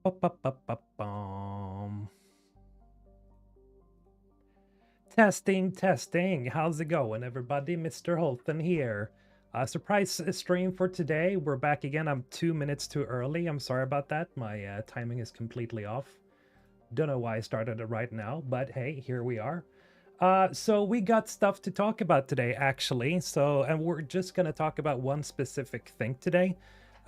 Ba-ba-ba-ba-bum. Testing, testing. How's it going, everybody? MrHulthen here. Surprise stream for today. We're back again. I'm 2 minutes too early. I'm sorry about that. My timing is completely off. Don't know why I started it right now, but hey, here we are. So we got stuff to talk about today, actually. And we're just gonna talk about one specific thing today.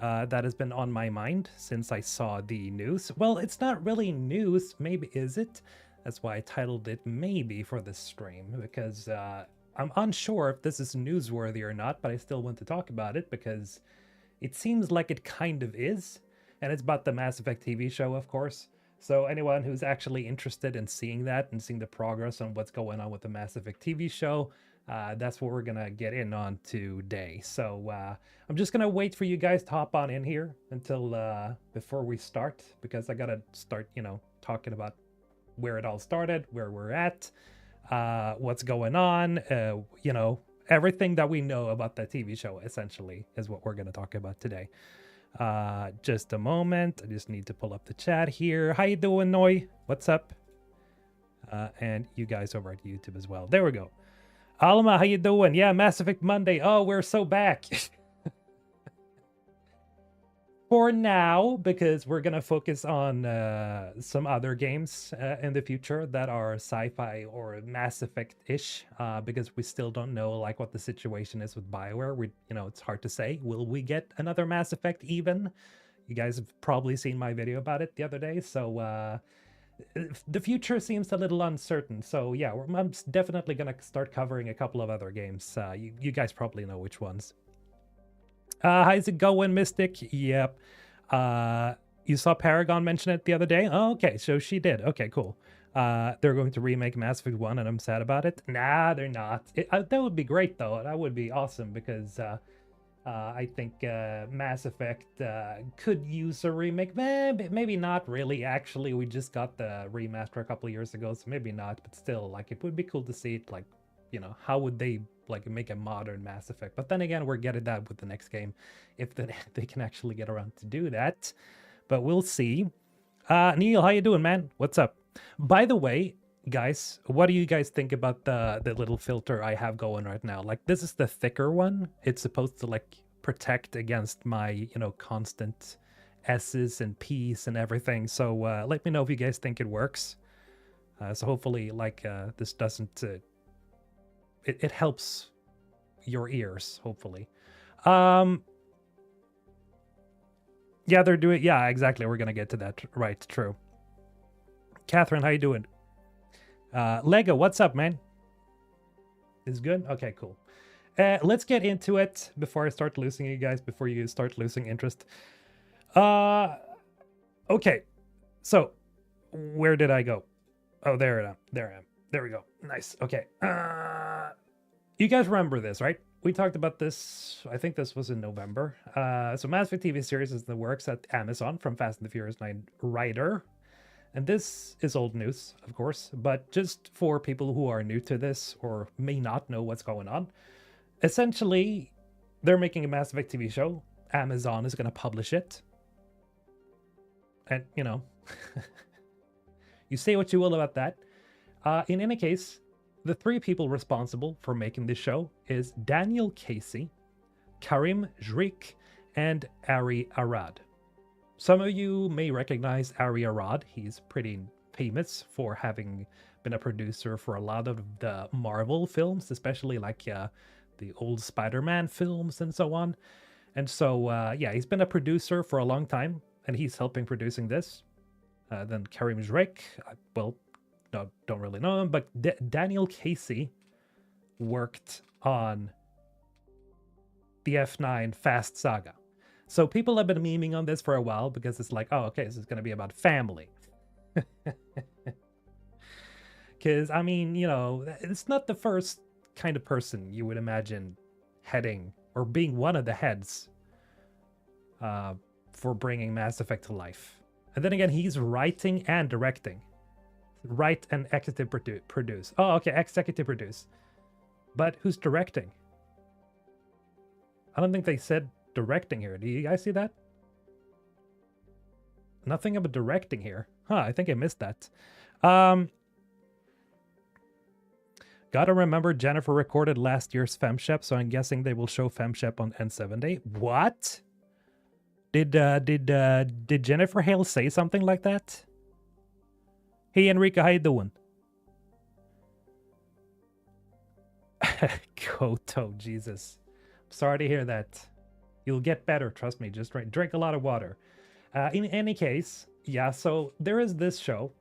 That has been on my mind since I saw the news. Well, it's not really news, maybe is it? That's why I titled it Maybe for this stream, because I'm unsure if this is newsworthy or not, but I still want to talk about it because it seems like it kind of is. And it's about the Mass Effect TV show, of course. So anyone who's actually interested in seeing that and seeing the progress on what's going on with the Mass Effect TV show, that's what we're gonna get in on today. So I'm just gonna wait for you guys to hop on in here until before we start, because I gotta start, talking about where it all started, where we're at, what's going on, everything that we know about the TV show essentially is what we're gonna talk about today. Just a moment. I just need to pull up the chat here. How you doing, Noi? What's up? And you guys over at YouTube as well. There we go. Alma, how you doing? Yeah, Mass Effect Monday. Oh, we're so back. For now, because we're gonna focus on some other games in the future that are sci-fi or Mass Effect-ish, because we still don't know like what the situation is with BioWare. It's hard to say. Will we get another Mass Effect even? You guys have probably seen my video about it the other day, so the future seems a little uncertain. So yeah, I'm definitely gonna start covering a couple of other games. You guys probably know which ones. How's it going, Mystic? Yep. You saw Paragon mention it the other day? Oh, okay, so she did. Okay, cool. They're going to remake Mass Effect 1 and I'm sad about it. Nah, they're not. That would be great, though. That would be awesome because I think Mass Effect could use a remake. Maybe not really, actually. We just got the remaster a couple of years ago, so maybe not. But still, like, it would be cool to see it, like, how would they like make a modern Mass Effect? But then again, we're getting that with the next game, if they can actually get around to do that. But we'll see. Neil, how you doing, man? What's up? By the way, guys, what do you guys think about the little filter I have going right now? Like, this is the thicker one. It's supposed to like protect against my constant S's and P's and everything. So let me know if you guys think it works. So hopefully, like, this doesn't it helps your ears, hopefully. Yeah, they're doing, yeah, exactly, we're gonna get to that. Right, true. Catherine, how you doing? Lego, what's up, man? Is good? Okay, cool. Let's get into it before I start losing you guys, before you start losing interest. Okay, so where did I go? Oh, there I am. There we go. Nice. Okay. You guys remember this, right? We talked about this, I think this was in November. So Mass Effect TV series is in the works at Amazon from Fast and the Furious 9 writer. And this is old news, of course, but just for people who are new to this or may not know what's going on, essentially, they're making a Mass Effect TV show. Amazon is going to publish it. And, you say what you will about that. In any case, the three people responsible for making this show is Daniel Casey, Karim Jrik, and Ari Arad. Some of you may recognize Ari Arad. He's pretty famous for having been a producer for a lot of the Marvel films, especially like the old Spider-Man films and so on. And so, yeah, he's been a producer for a long time, and he's helping producing this. Then Karim Jrik, well, no, don't really know him, but Daniel Casey worked on the F9 Fast Saga. So people have been memeing on this for a while because it's like, oh, okay, this is going to be about family. Because, I mean, it's not the first kind of person you would imagine heading or being one of the heads for bringing Mass Effect to life. And then again, he's writing and directing. Write and executive produce. Oh, okay, executive produce. But who's directing? I don't think they said directing here. Do you guys see that? Nothing about directing here. Huh, I think I missed that. Um, Gotta remember Jennifer recorded last year's FemShep, so I'm guessing they will show FemShep on N7 What? Did Jennifer Hale say something like that? Hey Enrico, how you doing? Koto, Jesus. Sorry to hear that. You'll get better, trust me. Just drink a lot of water. In any case, yeah, so there is this show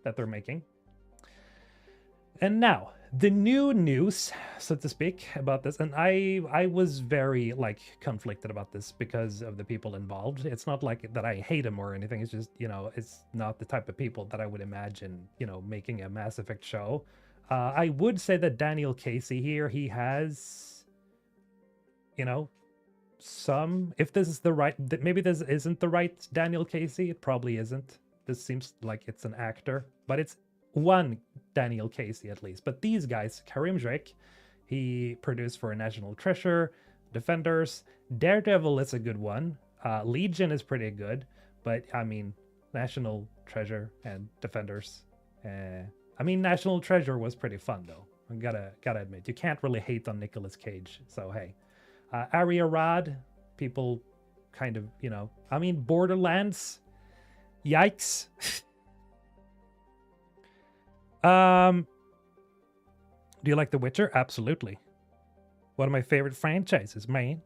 that they're making. And now, the new news, so to speak, about this, and I was very, like, conflicted about this because of the people involved. It's not like that I hate them or anything. It's just, you know, it's not the type of people that I would imagine, you know, making a Mass Effect show. I would say that Daniel Casey here, he has, you know, some, if this is the right, maybe this isn't the right Daniel Casey, it probably isn't. This seems like it's an actor, but it's one Daniel Casey at least. But these guys, Karim Drake, he produced for National Treasure, Defenders, Daredevil is a good one, Legion is pretty good, but I mean, National Treasure and Defenders, I mean, National Treasure was pretty fun though. I gotta admit, you can't really hate on Nicolas Cage, so hey. Aria Rod, people kind of, you know, I mean, Borderlands, yikes. Do you like The Witcher? Absolutely. One of my favorite franchises, man.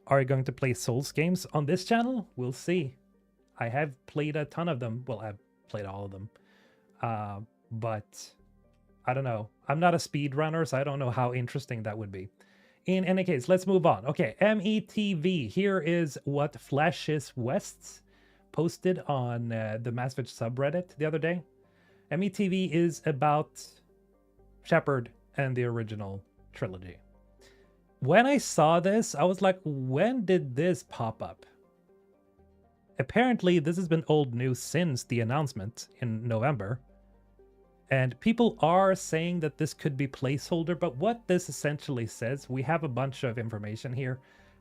Are you going to play Souls games on this channel? We'll see. I have played a ton of them. Well, I've played all of them. But I don't know. I'm not a speedrunner, so I don't know how interesting that would be. In any case, let's move on. Okay, METV. Here is what Flashes West posted on the Mass Effect subreddit the other day. METV is about Shepard and the original trilogy. When I saw this, I was like, when did this pop up? Apparently, this has been old news since the announcement in November. And people are saying that this could be placeholder, but what this essentially says, we have a bunch of information here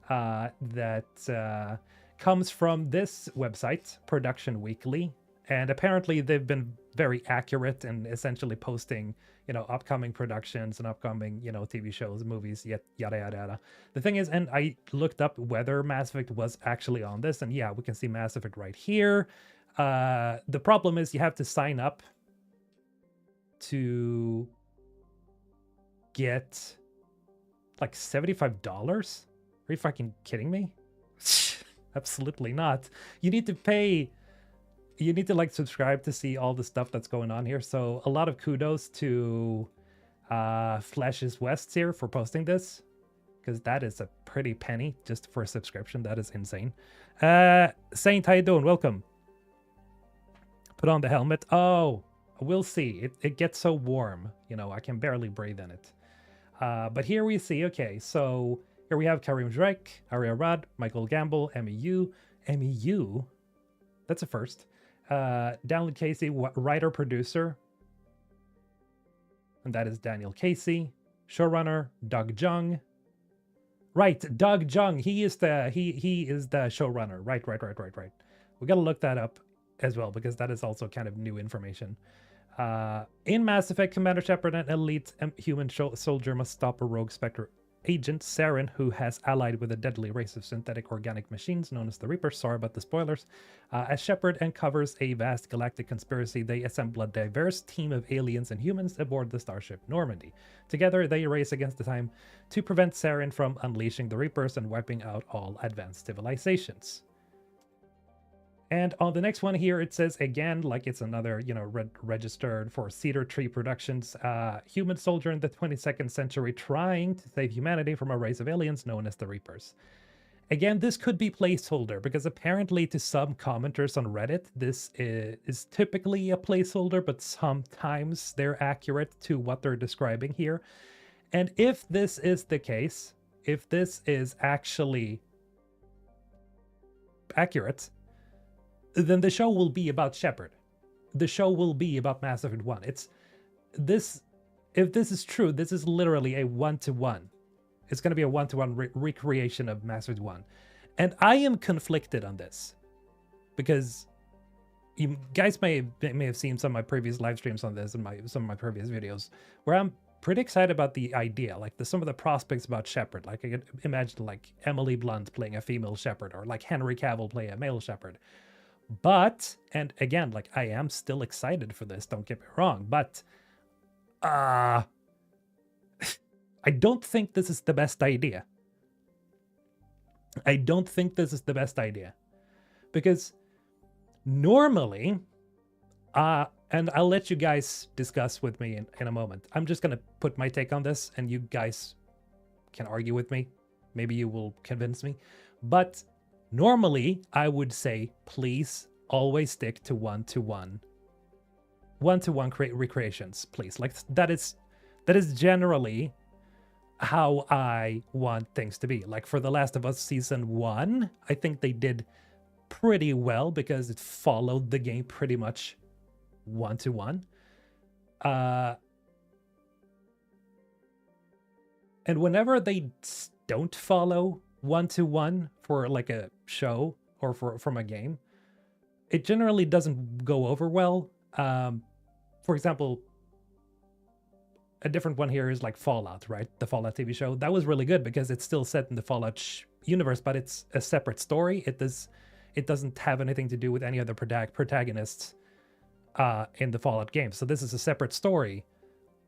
that comes from this website, Production Weekly, and apparently they've been very accurate in essentially posting, you know, upcoming productions and upcoming, you know, TV shows, movies, yada, yada, yada. The thing is, and I looked up whether Mass Effect was actually on this, and yeah, we can see Mass Effect right here. The problem is you have to sign up to get like $75? Are you fucking kidding me? Absolutely not. You need to pay, you need to like subscribe to see all the stuff that's going on here. So a lot of kudos to Flashes West here for posting this, because that is a pretty penny just for a subscription. That is insane. Saint, how you doing? Welcome. Put on the helmet. Oh, we'll see. It gets so warm, you know, I can barely breathe in it. But here we see, okay, so here we have Karim Drake, Aria Rad, Michael Gamble, MEU, that's a first. Daniel Casey, writer-producer, and that is Daniel Casey. Showrunner, Doug Jung. Right, Doug Jung, he is the showrunner. Right. We gotta look that up as well, because that is also kind of new information. In Mass Effect, Commander Shepard, an elite human soldier, must stop a rogue Spectre agent, Saren, who has allied with a deadly race of synthetic organic machines known as the Reapers. Sorry about the spoilers. As Shepard uncovers a vast galactic conspiracy, they assemble a diverse team of aliens and humans aboard the starship Normandy. Together, they race against the time to prevent Saren from unleashing the Reapers and wiping out all advanced civilizations. And on the next one here, it says again, like it's another, you know, registered for Cedar Tree Productions, human soldier in the 22nd century trying to save humanity from a race of aliens known as the Reapers. Again, this could be placeholder, because apparently to some commenters on Reddit, this is typically a placeholder, but sometimes they're accurate to what they're describing here. And if this is the case, if this is actually accurate, then the show will be about Shepard. The show will be about Mass Effect 1. It's this, if this is true, this is literally a one-to-one. It's going to be a one-to-one recreation of Mass Effect 1. And I am conflicted on this because you guys may have seen some of my previous live streams on this and some of my previous videos where I'm pretty excited about the idea, like some of the prospects about Shepard. Like I could imagine like Emily Blunt playing a female Shepard, or like Henry Cavill play a male Shepard. But, and again, like I am still excited for this, don't get me wrong, but I don't think this is the best idea. I don't think this is the best idea. Because normally, and I'll let you guys discuss with me in a moment. I'm just gonna put my take on this and you guys can argue with me. Maybe you will convince me. But normally, I would say, please always stick to one-to-one recreations, please. Like that is generally how I want things to be. Like for The Last of Us Season 1, I think they did pretty well because it followed the game pretty much one-to-one. And whenever they don't follow one-to-one for like a show or from a game, it generally doesn't go over well. For example, a different one here is like Fallout, right? The Fallout TV show. That was really good because it's still set in the Fallout universe, but it's a separate story. It doesn't have anything to do with any other protagonists in the Fallout game. So this is a separate story,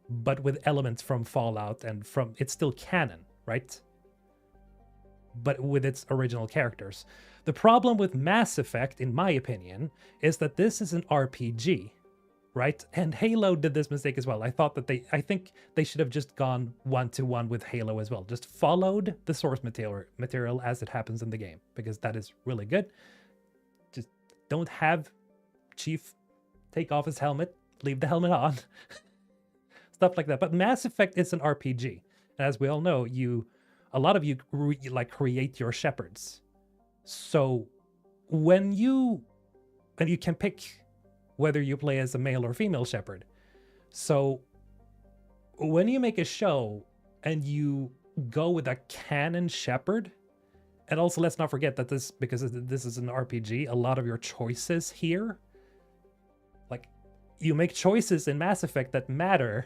but with elements from Fallout and it's still canon, right? But with its original characters. The problem with Mass Effect, in my opinion, is that this is an RPG, right? And Halo did this mistake as well. I think they should have just gone one-to-one with Halo as well. Just followed the source material as it happens in the game, because that is really good. Just don't have Chief take off his helmet, leave the helmet on, stuff like that. But Mass Effect is an RPG. And as we all know, a lot of you create your Shepards. So when you can pick whether you play as a male or female Shepard. So when you make a show and you go with a canon Shepard, and also let's not forget that because this is an RPG, a lot of your choices here, like you make choices in Mass Effect that matter.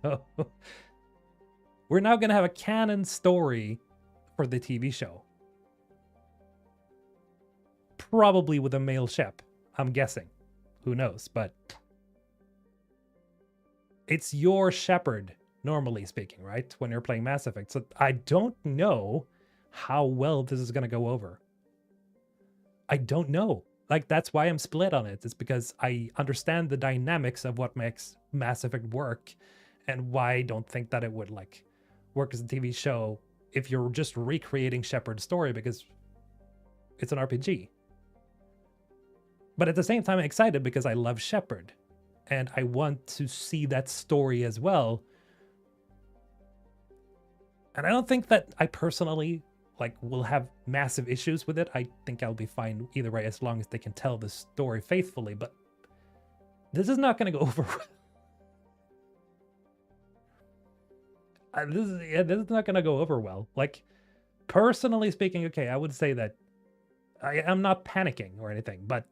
So we're now going to have a canon story for the TV show. Probably with a male Shep, I'm guessing. Who knows? But it's your Shepard, normally speaking, right? When you're playing Mass Effect. So I don't know how well this is going to go over. I don't know. Like, that's why I'm split on it. It's because I understand the dynamics of what makes Mass Effect work and why I don't think that it would, like, work as a TV show if you're just recreating Shepard's story because it's an RPG. But at the same time, I'm excited because I love Shepard and I want to see that story as well. And I don't think that I personally will have massive issues with it. I think I'll be fine either way as long as they can tell the story faithfully, but this is not going to go over well. This is not going to go over well. Like, personally speaking, okay, I would say that I'm not panicking or anything, but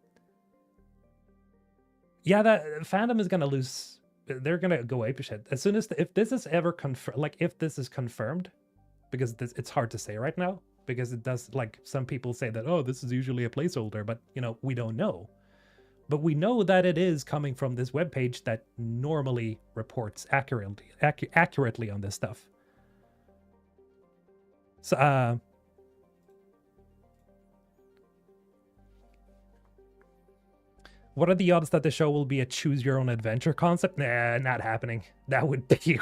yeah, that fandom is going to lose. They're going to go apeshit as soon as if this is ever confirmed. If this is confirmed, because it's hard to say right now, because it does, some people say that, oh, this is usually a placeholder, but we don't know. But we know that it is coming from this webpage that normally reports accurately on this stuff. So what are the odds that the show will be a choose-your-own-adventure concept? Nah, not happening. That would be...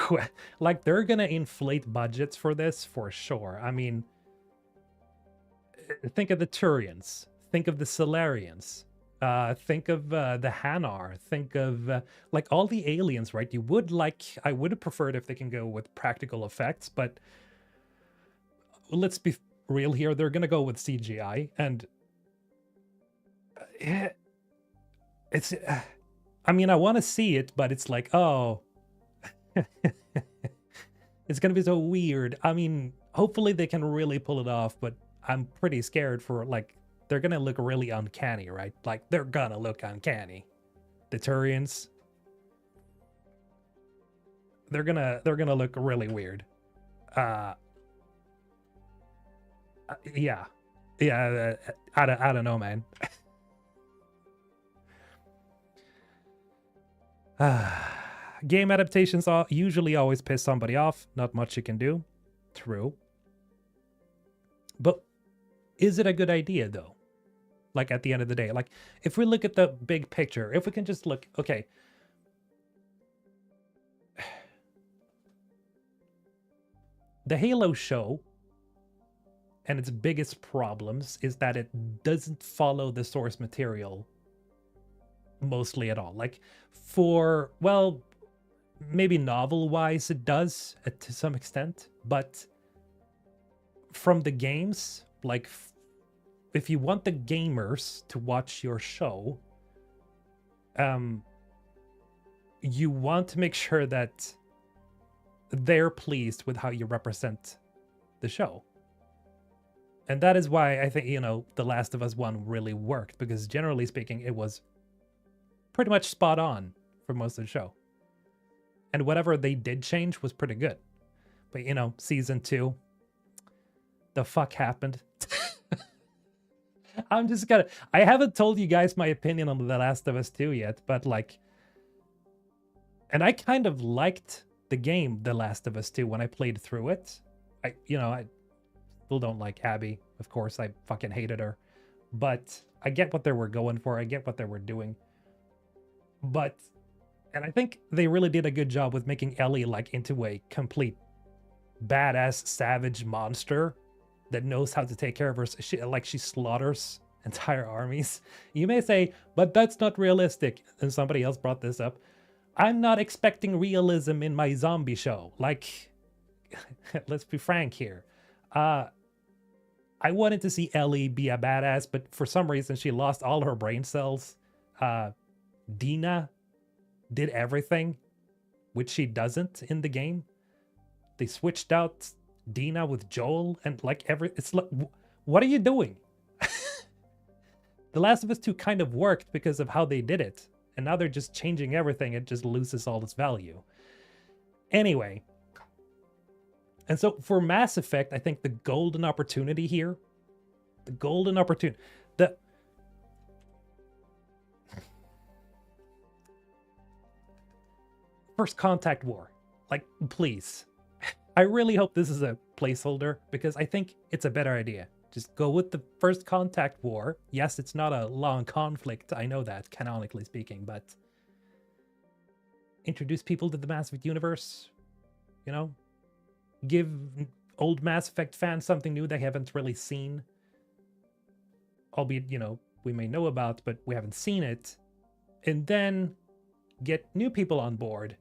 they're gonna inflate budgets for this, for sure. I mean, think of the Turians. Think of the Solarians. Think of the Hanar. Think of, all the aliens, right? I would have preferred if they can go with practical effects, but let's be real here. They're gonna go with CGI, and... It's, I mean, I want to see it, but it's like, oh, it's going to be so weird. I mean, hopefully they can really pull it off, but I'm pretty scared for, like, they're gonna look really uncanny, right? Like, they're gonna look uncanny. The Turians, they're gonna look really weird. Uh, yeah, yeah. I don't know, man. Game adaptations usually always piss somebody off. Not much you can do. True. But is it a good idea, though? Like, at the end of the day, like, if we look at the big picture, if we can just look, okay. The Halo show and its biggest problems is that it doesn't follow the source material mostly at all. Like, for, well, maybe novel-wise it does to some extent, but from the games, like, if you want the gamers to watch your show, you want to make sure that they're pleased with how you represent the show. And that is why I think, The Last of Us 1 really worked, because generally speaking, it was pretty much spot on for most of the show. And whatever they did change was pretty good. But, season 2, the fuck happened? I'm just gonna... I haven't told you guys my opinion on The Last of Us 2 yet, but, like... And I kind of liked the game The Last of Us 2 when I played through it. I still don't like Abby, of course. I fucking hated her. But I get what they were going for. I get what they were doing. But... And I think they really did a good job with making Ellie, like, into a complete badass savage monster that knows how to take care of her. She slaughters entire armies. You may say, but that's not realistic. And somebody else brought this up. I'm not expecting realism in my zombie show. Like, let's be frank here. I wanted to see Ellie be a badass, but for some reason she lost all her brain cells. Dina did everything, which she doesn't in the game. They switched out Dina with Joel, and it's like, what are you doing? The Last of Us 2 kind of worked because of how they did it. And now they're just changing everything. It just loses all its value. Anyway. And so for Mass Effect, I think the golden opportunity here, First Contact War. Like, please. I really hope this is a placeholder, because I think it's a better idea. Just go with the First Contact War. Yes, it's not a long conflict, I know that, canonically speaking, but introduce people to the Mass Effect universe, give old Mass Effect fans something new they haven't really seen. Albeit, we may know about, but we haven't seen it. And then get new people on board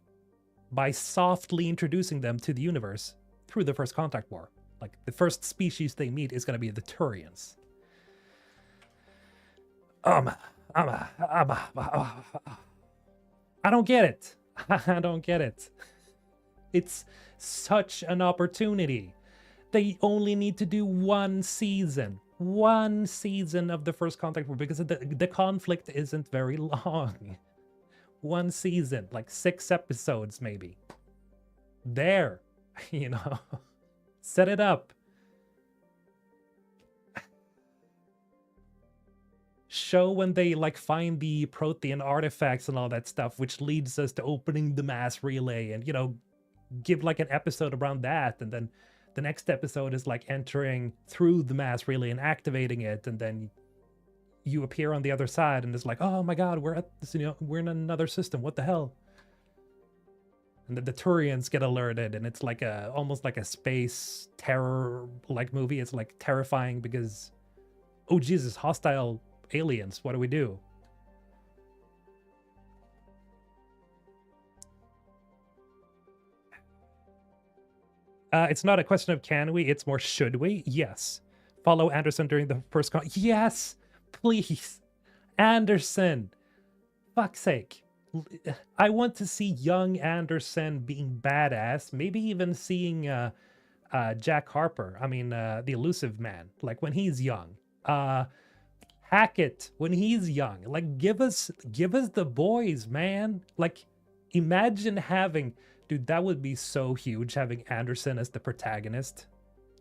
by softly introducing them to the universe through the First Contact War. Like, the first species they meet is going to be the Turians. I don't get it. I don't get it. It's such an opportunity. They only need to do one season of the First Contact War, because the conflict isn't very long. One season, like 6 episodes maybe. There, set it up. Show when they find the Prothean artifacts and all that stuff, which leads us to opening the mass relay, and give an episode around that, and then the next episode is entering through the mass relay and activating it, and then you appear on the other side, and it's like, oh my god, we're at this, we're in another system. What the hell? And the Turians get alerted, and it's almost like a space terror movie. It's terrifying because, oh Jesus, hostile aliens. What do we do? It's not a question of can we, it's more should we? Yes. Follow Anderson during the first yes, please. Anderson. Fuck's sake. I want to see young Anderson being badass. Maybe even seeing Jack Harper. I mean, the Elusive Man. Like when he's young. Hackett when he's young. Like give us the boys, man. Like imagine having, dude, that would be so huge having Anderson as the protagonist.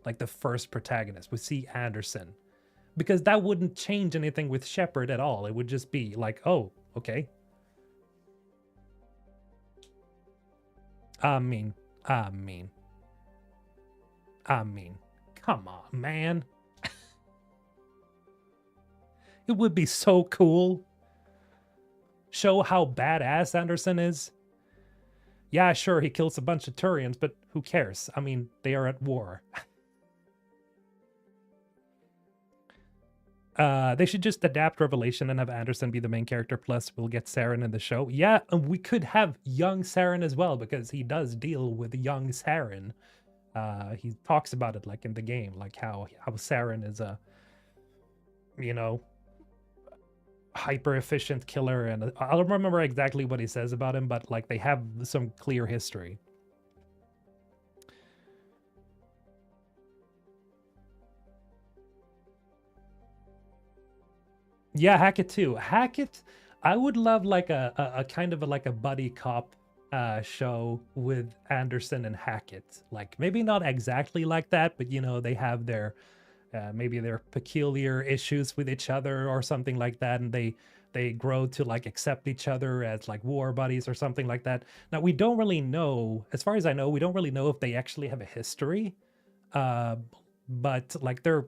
Like the first protagonist. We see Anderson. Because that wouldn't change anything with Shepard at all. It would just be like, oh, okay. I mean, come on, man. It would be so cool. Show how badass Anderson is. Yeah, sure, he kills a bunch of Turians, but who cares? I mean, they are at war. They should just adapt Revelation and have Anderson be the main character, plus we'll get Saren in the show. Yeah, and we could have young Saren as well, because he does deal with young Saren. He talks about it like in the game, like how Saren is a, you know, hyper efficient killer, and I don't remember exactly what he says about him, but like they have some clear history. Yeah, Hackett too. Hackett, I would love like a kind of like a buddy cop show with Anderson and Hackett. Like maybe not exactly like that, but you know, they have their maybe their peculiar issues with each other or something like that, and they grow to like accept each other as like war buddies or something like that. Now we don't really know, as far as I know, we don't really know if they actually have a history. But like they're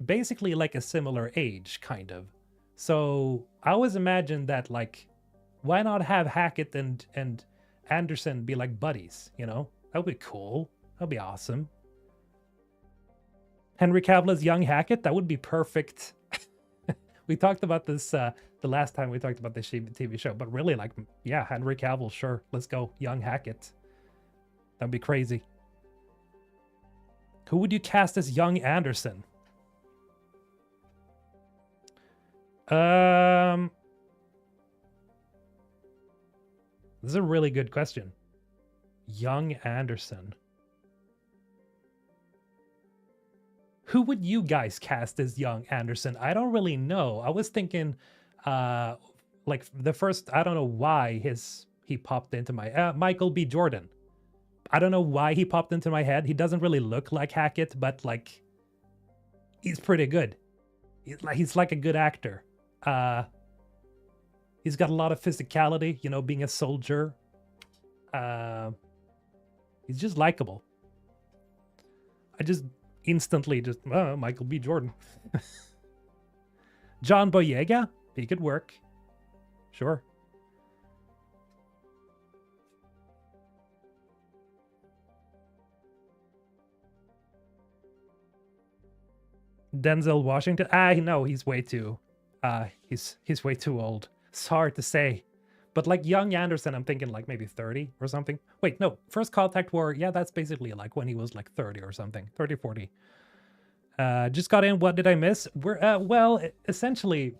basically like a similar age, kind of. So I always imagine that, like, why not have Hackett and Anderson be like buddies, you know? That would be cool. That would be awesome. Henry Cavill's young Hackett, that would be perfect. We talked about this the last time we talked about this TV show, but really, like, yeah, Henry Cavill, sure. Let's go. Young Hackett. That'd be crazy. Who would you cast as young Anderson? This is a really good question. Young Anderson. Who would you guys cast as young Anderson? I don't really know. I was thinking, like the first, I don't know why he popped into my, Michael B. Jordan. I don't know why he popped into my head. He doesn't really look like Hackett, but like, he's pretty good. He's like a good actor. He's got a lot of physicality, you know, being a soldier. He's just likable. I just instantly just, Michael B. Jordan. John Boyega, he could work. Sure. Denzel Washington? No, he's way too he's way too old. It's hard to say. But like young Anderson, I'm thinking like maybe 30 or something. Wait, no, First Contact War, yeah, that's basically like when he was like 30 or something. 30, 40. Just got in, what did I miss? We're, well, essentially,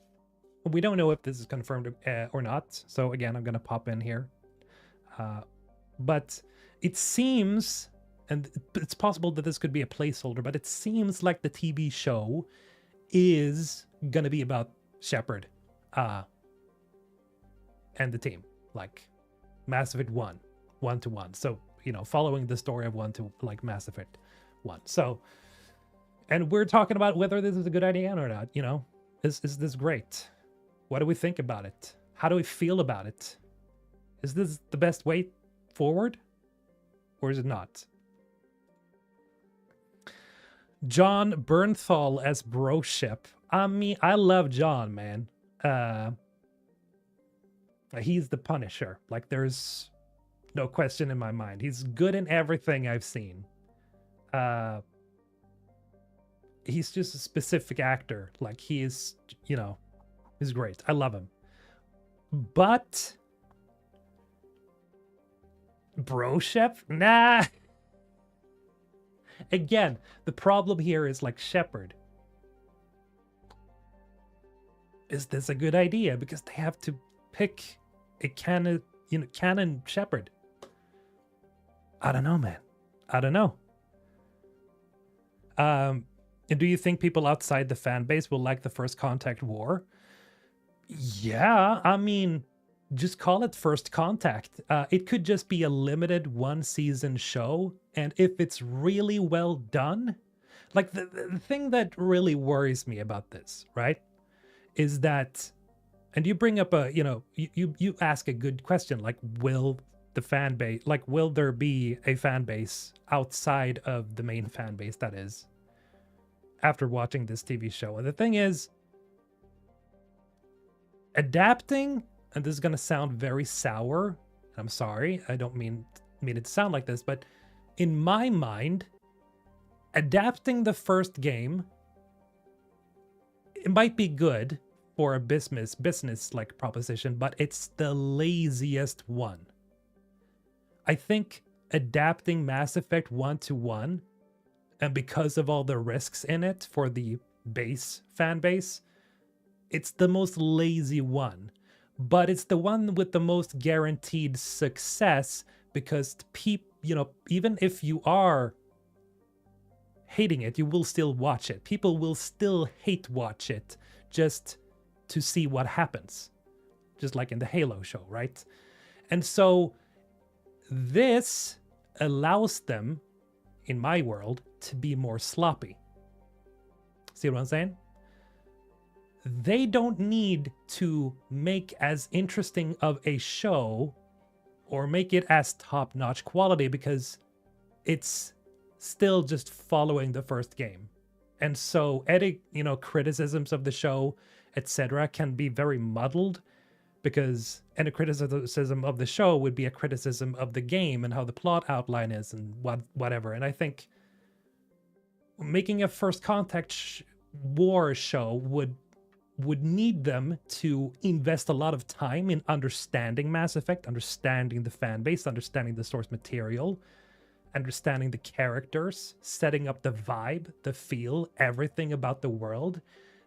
we don't know if this is confirmed or not. So again, I'm gonna pop in here. But it seems, and it's possible that this could be a placeholder, but it seems like the TV show is gonna be about Shepard and the team, like Mass Effect 1 to 1. So, you know, following the story of 1 to like Mass Effect 1. So, and we're talking about whether this is a good idea or not, you know. Is this great? What do we think about it? How do we feel about it? Is this the best way forward? Or is it not? John Bernthal as Broship. I mean, I love John, man. He's the Punisher. Like, there's no question in my mind. He's good in everything I've seen. He's just a specific actor. Like, he is, you know, he's great. I love him. But Broship? Nah. Again, the problem here is like Shepard. Is this a good idea? Because they have to pick a canon, you know, canon Shepard. I don't know, man. I don't know. And do you think people outside the fan base will like the First Contact War? Yeah, I mean, just call it First Contact. It could just be a limited one season show, and if it's really well done, like the thing that really worries me about this, right, is that, and you bring up you ask a good question, like, will the fan base, like, will there be a fan base outside of the main fan base, that is, after watching this TV show? And the thing is, adapting, and this is going to sound very sour, I'm sorry, I don't mean it to sound like this, but in my mind, adapting the first game, it might be good for a business like proposition, but it's the laziest one. I think adapting Mass Effect 1 to 1, and because of all the risks in it for the fan base, it's the most lazy one. But it's the one with the most guaranteed success, because even if you are hating it, you will still watch it. People will still hate watch it just to see what happens. Just like in the Halo show, right? And so this allows them, in my world, to be more sloppy. See what I'm saying? They don't need to make as interesting of a show or make it as top-notch quality, because it's still just following the first game. And so criticisms of the show, etc., can be very muddled, because any criticism of the show would be a criticism of the game and how the plot outline is and whatever. And I think making a First Contact war show would need them to invest a lot of time in understanding Mass Effect, understanding the fan base, understanding the source material, understanding the characters, setting up the vibe, the feel, everything about the world.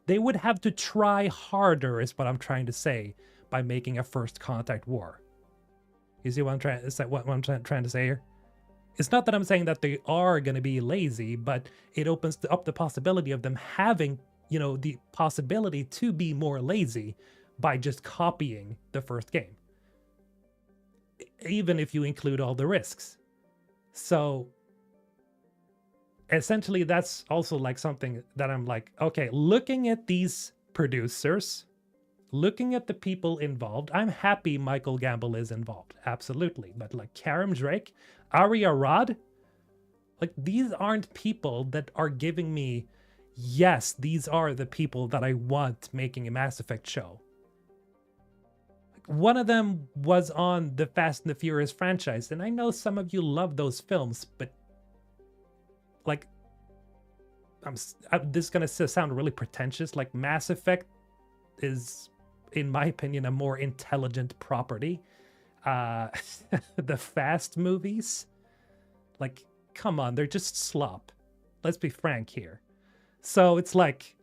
They would have to try harder, is what I'm trying to say, by making a First Contact war. You see what I'm trying to say? What I'm trying to say here? It's not that I'm saying that they are going to be lazy, but it opens up the possibility of them having, the possibility to be more lazy by just copying the first game, even if you include all the risks. So essentially, that's also like something that I'm like, okay, looking at these producers, looking at the people involved, I'm happy Michael Gambel is involved, absolutely. But like Karim Drake, Ari Arad, like, these aren't people that are giving me, yes, these are the people that I want making a Mass Effect show. One of them was on the Fast and the Furious franchise, and I know some of you love those films, but like, this is gonna sound really pretentious. Like, Mass Effect is, in my opinion, a more intelligent property. The Fast movies, like, come on, they're just slop. Let's be frank here. So it's like,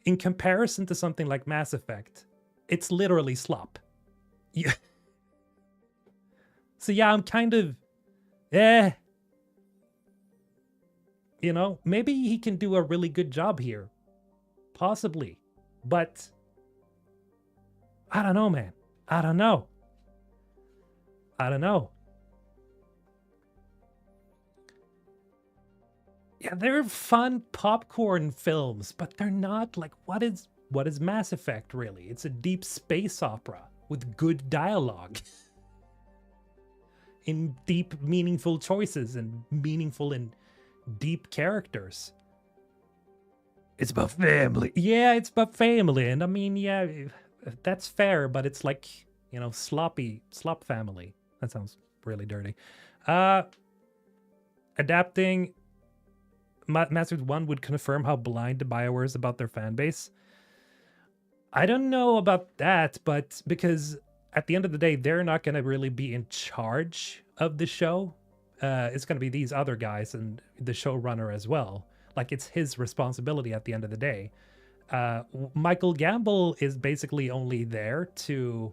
in comparison to something like Mass Effect, it's literally slop. Yeah. So yeah, I'm kind of, maybe he can do a really good job here. Possibly. But I don't know, man. I don't know. Yeah, they're fun popcorn films, but they're not like, what is Mass Effect really? It's a deep space opera with good dialogue. In deep, meaningful choices and meaningful and deep characters. It's about family. Yeah, it's about family. And I mean, yeah, that's fair, but it's like, slop family. That sounds really dirty. Adapting Mass Effect 1 would confirm how blind BioWare is about their fan base. I don't know about that, but because at the end of the day, they're not going to really be in charge of the show. It's going to be these other guys and the showrunner as well. Like, it's his responsibility at the end of the day. Michael Gambel is basically only there to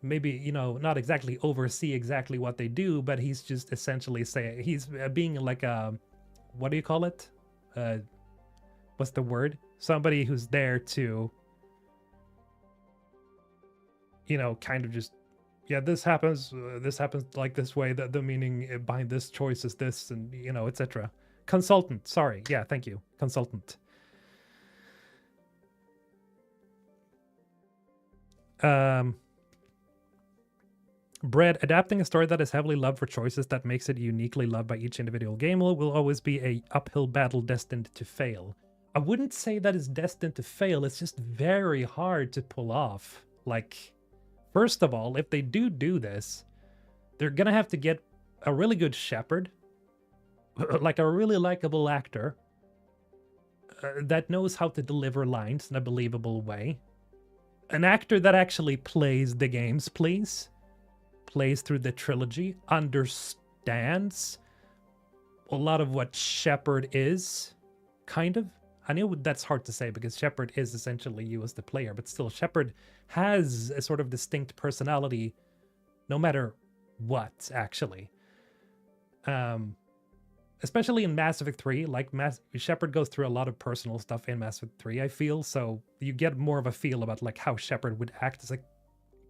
maybe, not exactly oversee exactly what they do, but he's just essentially he's being like a, what do you call it? what's the word? Somebody who's there to, you know, kind of just, yeah, this happens like this way, the meaning behind this choice is this, and, you know, etc. Consultant, sorry. Yeah, thank you. Consultant. Bread, adapting a story that is heavily loved for choices that makes it uniquely loved by each individual gamer will always be a uphill battle destined to fail. I wouldn't say that it's destined to fail, it's just very hard to pull off. Like, first of all, if they do this, they're gonna have to get a really good shepherd, like a really likable actor, that knows how to deliver lines in a believable way. An actor that actually plays the games, please. Plays through the trilogy, understands a lot of what Shepard is, kind of. I know that's hard to say because Shepard is essentially you as the player, but still, Shepard has a sort of distinct personality no matter what, actually. Especially in Mass Effect 3, like Shepard goes through a lot of personal stuff in Mass Effect 3, I feel, so you get more of a feel about like how Shepard would act as a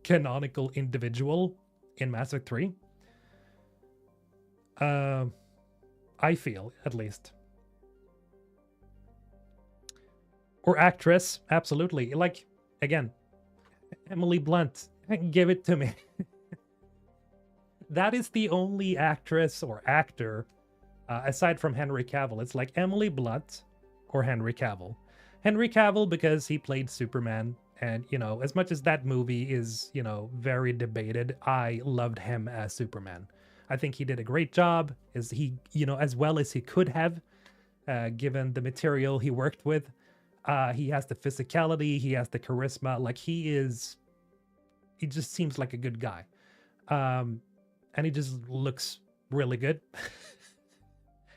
canonical individual in Mass Effect 3. I feel, at least. Or actress, absolutely. Like, again, Emily Blunt, give it to me. That is the only actress or actor, aside from Henry Cavill. It's like Emily Blunt or Henry Cavill. Henry Cavill because he played Superman, and, you know, as much as that movie is, you know, very debated, I loved him as Superman. I think he did a great job, as he, you know, as well as he could have, given the material he worked with. He has the physicality, he has the charisma, like he just seems like a good guy. And he just looks really good.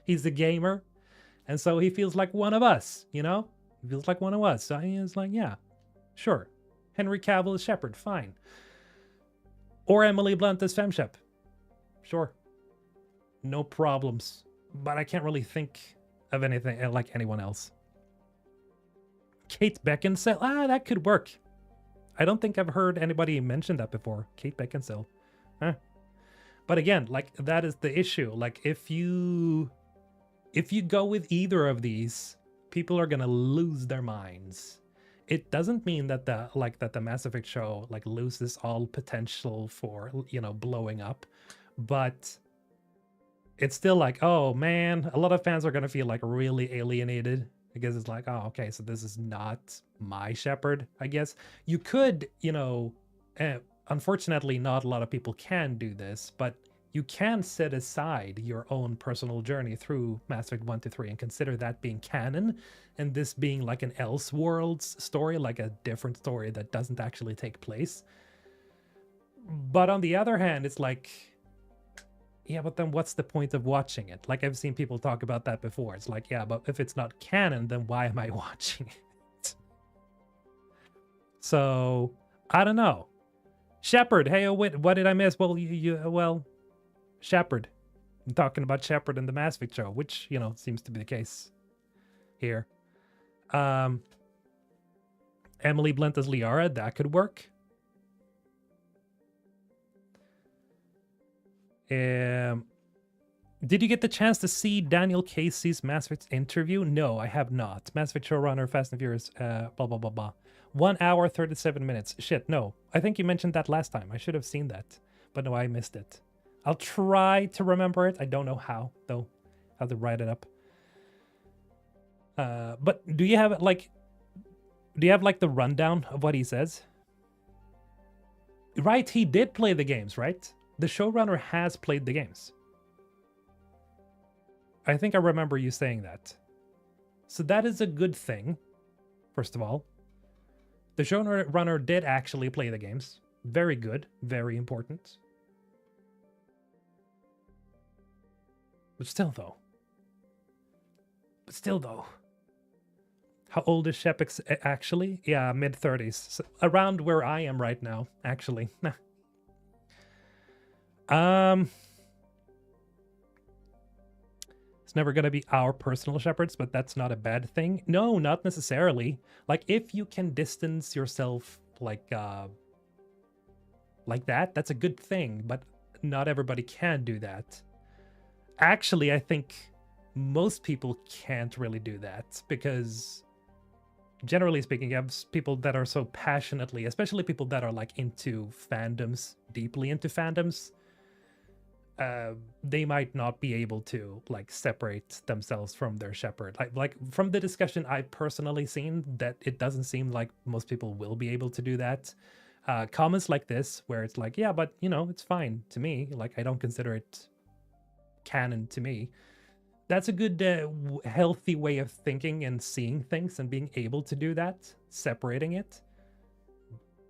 He's a gamer, and so he feels like one of us, you know? He feels like one of us. So he is like, yeah, sure. Henry Cavill is Shepard, fine. Or Emily Blunt as FemShep. Sure. No problems. But I can't really think of anything like anyone else. Kate Beckinsale? Ah, that could work. I don't think I've heard anybody mention that before. Kate Beckinsale. Huh. But again, like, that is the issue. Like, if you go with either of these, people are gonna lose their minds. It doesn't mean that the Mass Effect show like loses all potential for, you know, blowing up, but it's still like, oh man, a lot of fans are gonna feel like really alienated because it's like, oh, okay, so this is not my Shepard, I guess. You could, you know, unfortunately, not a lot of people can do this, but you can set aside your own personal journey through Mass Effect 1 to 3 and consider that being canon, and this being like an Elseworlds story, like a different story that doesn't actually take place. But on the other hand, it's like, yeah, but then what's the point of watching it? Like, I've seen people talk about that before. It's like, yeah, but if it's not canon, then why am I watching it? So, I don't know. Shepard, hey, oh, wait, what did I miss? Well, well, Shepard. I'm talking about Shepard in the Mass Effect show, which, you know, seems to be the case here. Emily Blunt as Liara, that could work. Did you get the chance to see Daniel Casey's Mass Effect interview? No, I have not. Mass Effect showrunner, Fast and Furious, blah, blah, blah, blah. 1 hour, 37 minutes. Shit, no. I think you mentioned that last time. I should have seen that. But no, I missed it. I'll try to remember it. I don't know how, though. How to write it up. But do you have, like... Do you have, like, the rundown of what he says? Right, he did play the games, right? The showrunner has played the games. I think I remember you saying that. So that is a good thing, first of all. The showrunner did actually play the games. Very good. Very important. But still, though. How old is Shepix actually? Yeah, mid-30s. So around where I am right now, actually. It's never going to be our personal shepherds, but that's not a bad thing. No, not necessarily. Like, if you can distance yourself like that, that's a good thing, but not everybody can do that. Actually, I think most people can't really do that, because generally speaking, you have people that are so passionately, especially people that are like into fandoms, deeply into fandoms, they might not be able to like separate themselves from their shepherd. Like from the discussion I've personally seen, that it doesn't seem like most people will be able to do that. Comments like this, where it's like, yeah, but you know, it's fine to me. Like, I don't consider it canon to me. That's a good, healthy way of thinking and seeing things and being able to do that, separating it.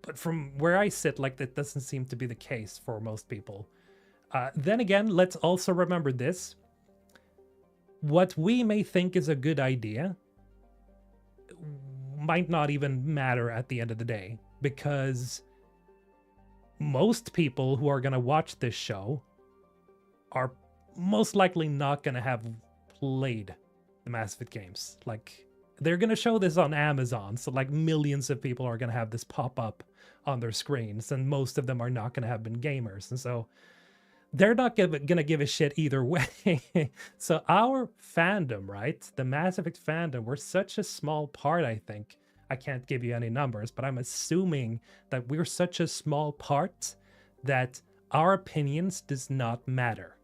But from where I sit, like, that doesn't seem to be the case for most people. Then again, let's also remember this. What we may think is a good idea might not even matter at the end of the day, because most people who are going to watch this show are most likely not going to have played the Mass Effect games. Like, they're going to show this on Amazon, so like millions of people are going to have this pop up on their screens, and most of them are not going to have been gamers, and so they're not gonna give a shit either way. So our fandom, right, the Mass Effect fandom, we're such a small part, I think. I can't give you any numbers, but I'm assuming that we're such a small part that our opinions does not matter.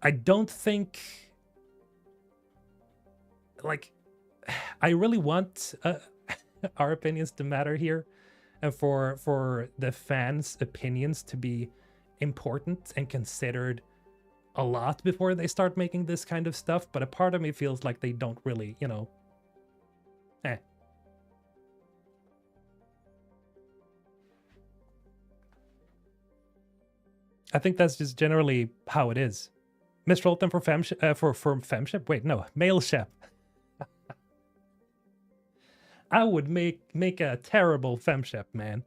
I don't think, like, I really want our opinions to matter here, and for the fans' opinions to be important and considered a lot before they start making this kind of stuff. But a part of me feels like they don't really, you know, I think that's just generally how it is. MrHulthen for femship? Wait, no, male shep. I would make a terrible femship, man.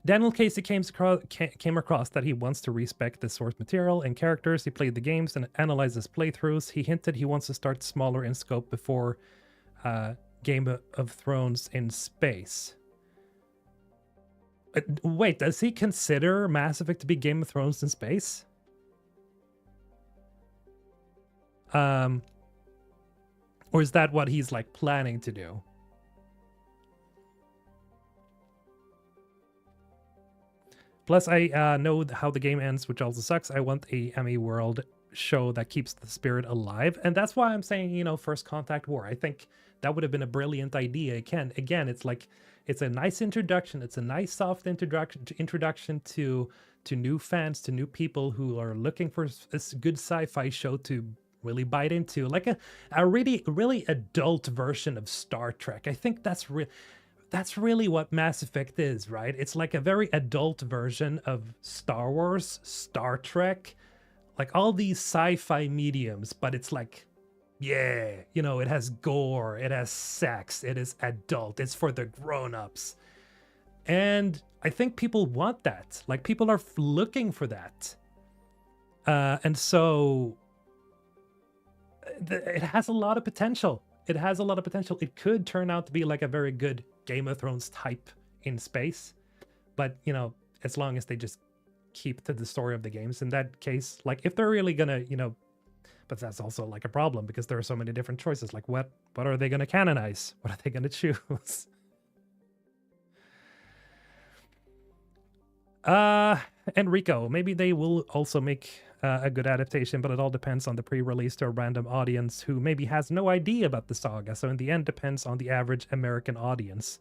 Daniel Casey came across that he wants to respect the source material and characters. He played the games and analyzed his playthroughs. He hinted he wants to start smaller in scope before Game of Thrones in space. Wait, does he consider Mass Effect to be Game of Thrones in space? Or is that what he's like planning to do? Plus, I know how the game ends, which also sucks. I want a ME World show that keeps the spirit alive, and that's why I'm saying, you know, First Contact War. I think that would have been a brilliant idea. Again, it's like, it's a nice introduction. It's a nice soft introduction to new fans, to new people who are looking for a good sci-fi show to really bite into, like a really adult version of Star Trek. I think that's really what Mass Effect is, right? It's like a very adult version of Star Wars, Star Trek, like all these sci-fi mediums, but it's like, yeah, you know, it has gore, it has sex, it is adult, it's for the grown-ups. And I think people want that. Like, people are looking for that. And so it has a lot of potential. It has a lot of potential. It could turn out to be like a very good Game of Thrones type in space. But, you know, as long as they just keep to the story of the games. In that case, like, if they're really gonna, you know, but that's also like a problem, because there are so many different choices. Like, what are they gonna canonize? What are they gonna choose? Enrico, maybe they will also make a good adaptation, but it all depends on the pre-release to a random audience who maybe has no idea about the saga. So in the end, depends on the average American audience.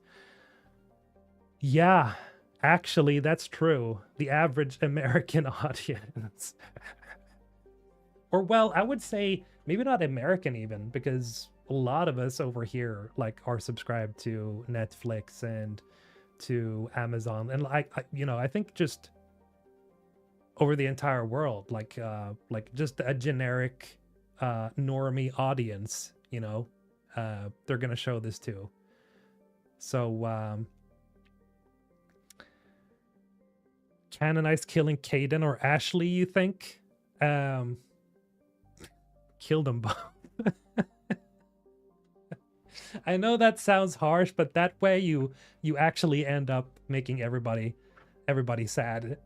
Yeah, actually, that's true. The average American audience. Or, well, I would say maybe not American even, because a lot of us over here like are subscribed to Netflix and to Amazon, and you know, I think just over the entire world, like just a generic normie audience, you know, they're gonna show this too. So canonize killing Caden or Ashley, you think? Kill them both. I know that sounds harsh, but that way you actually end up making everybody sad.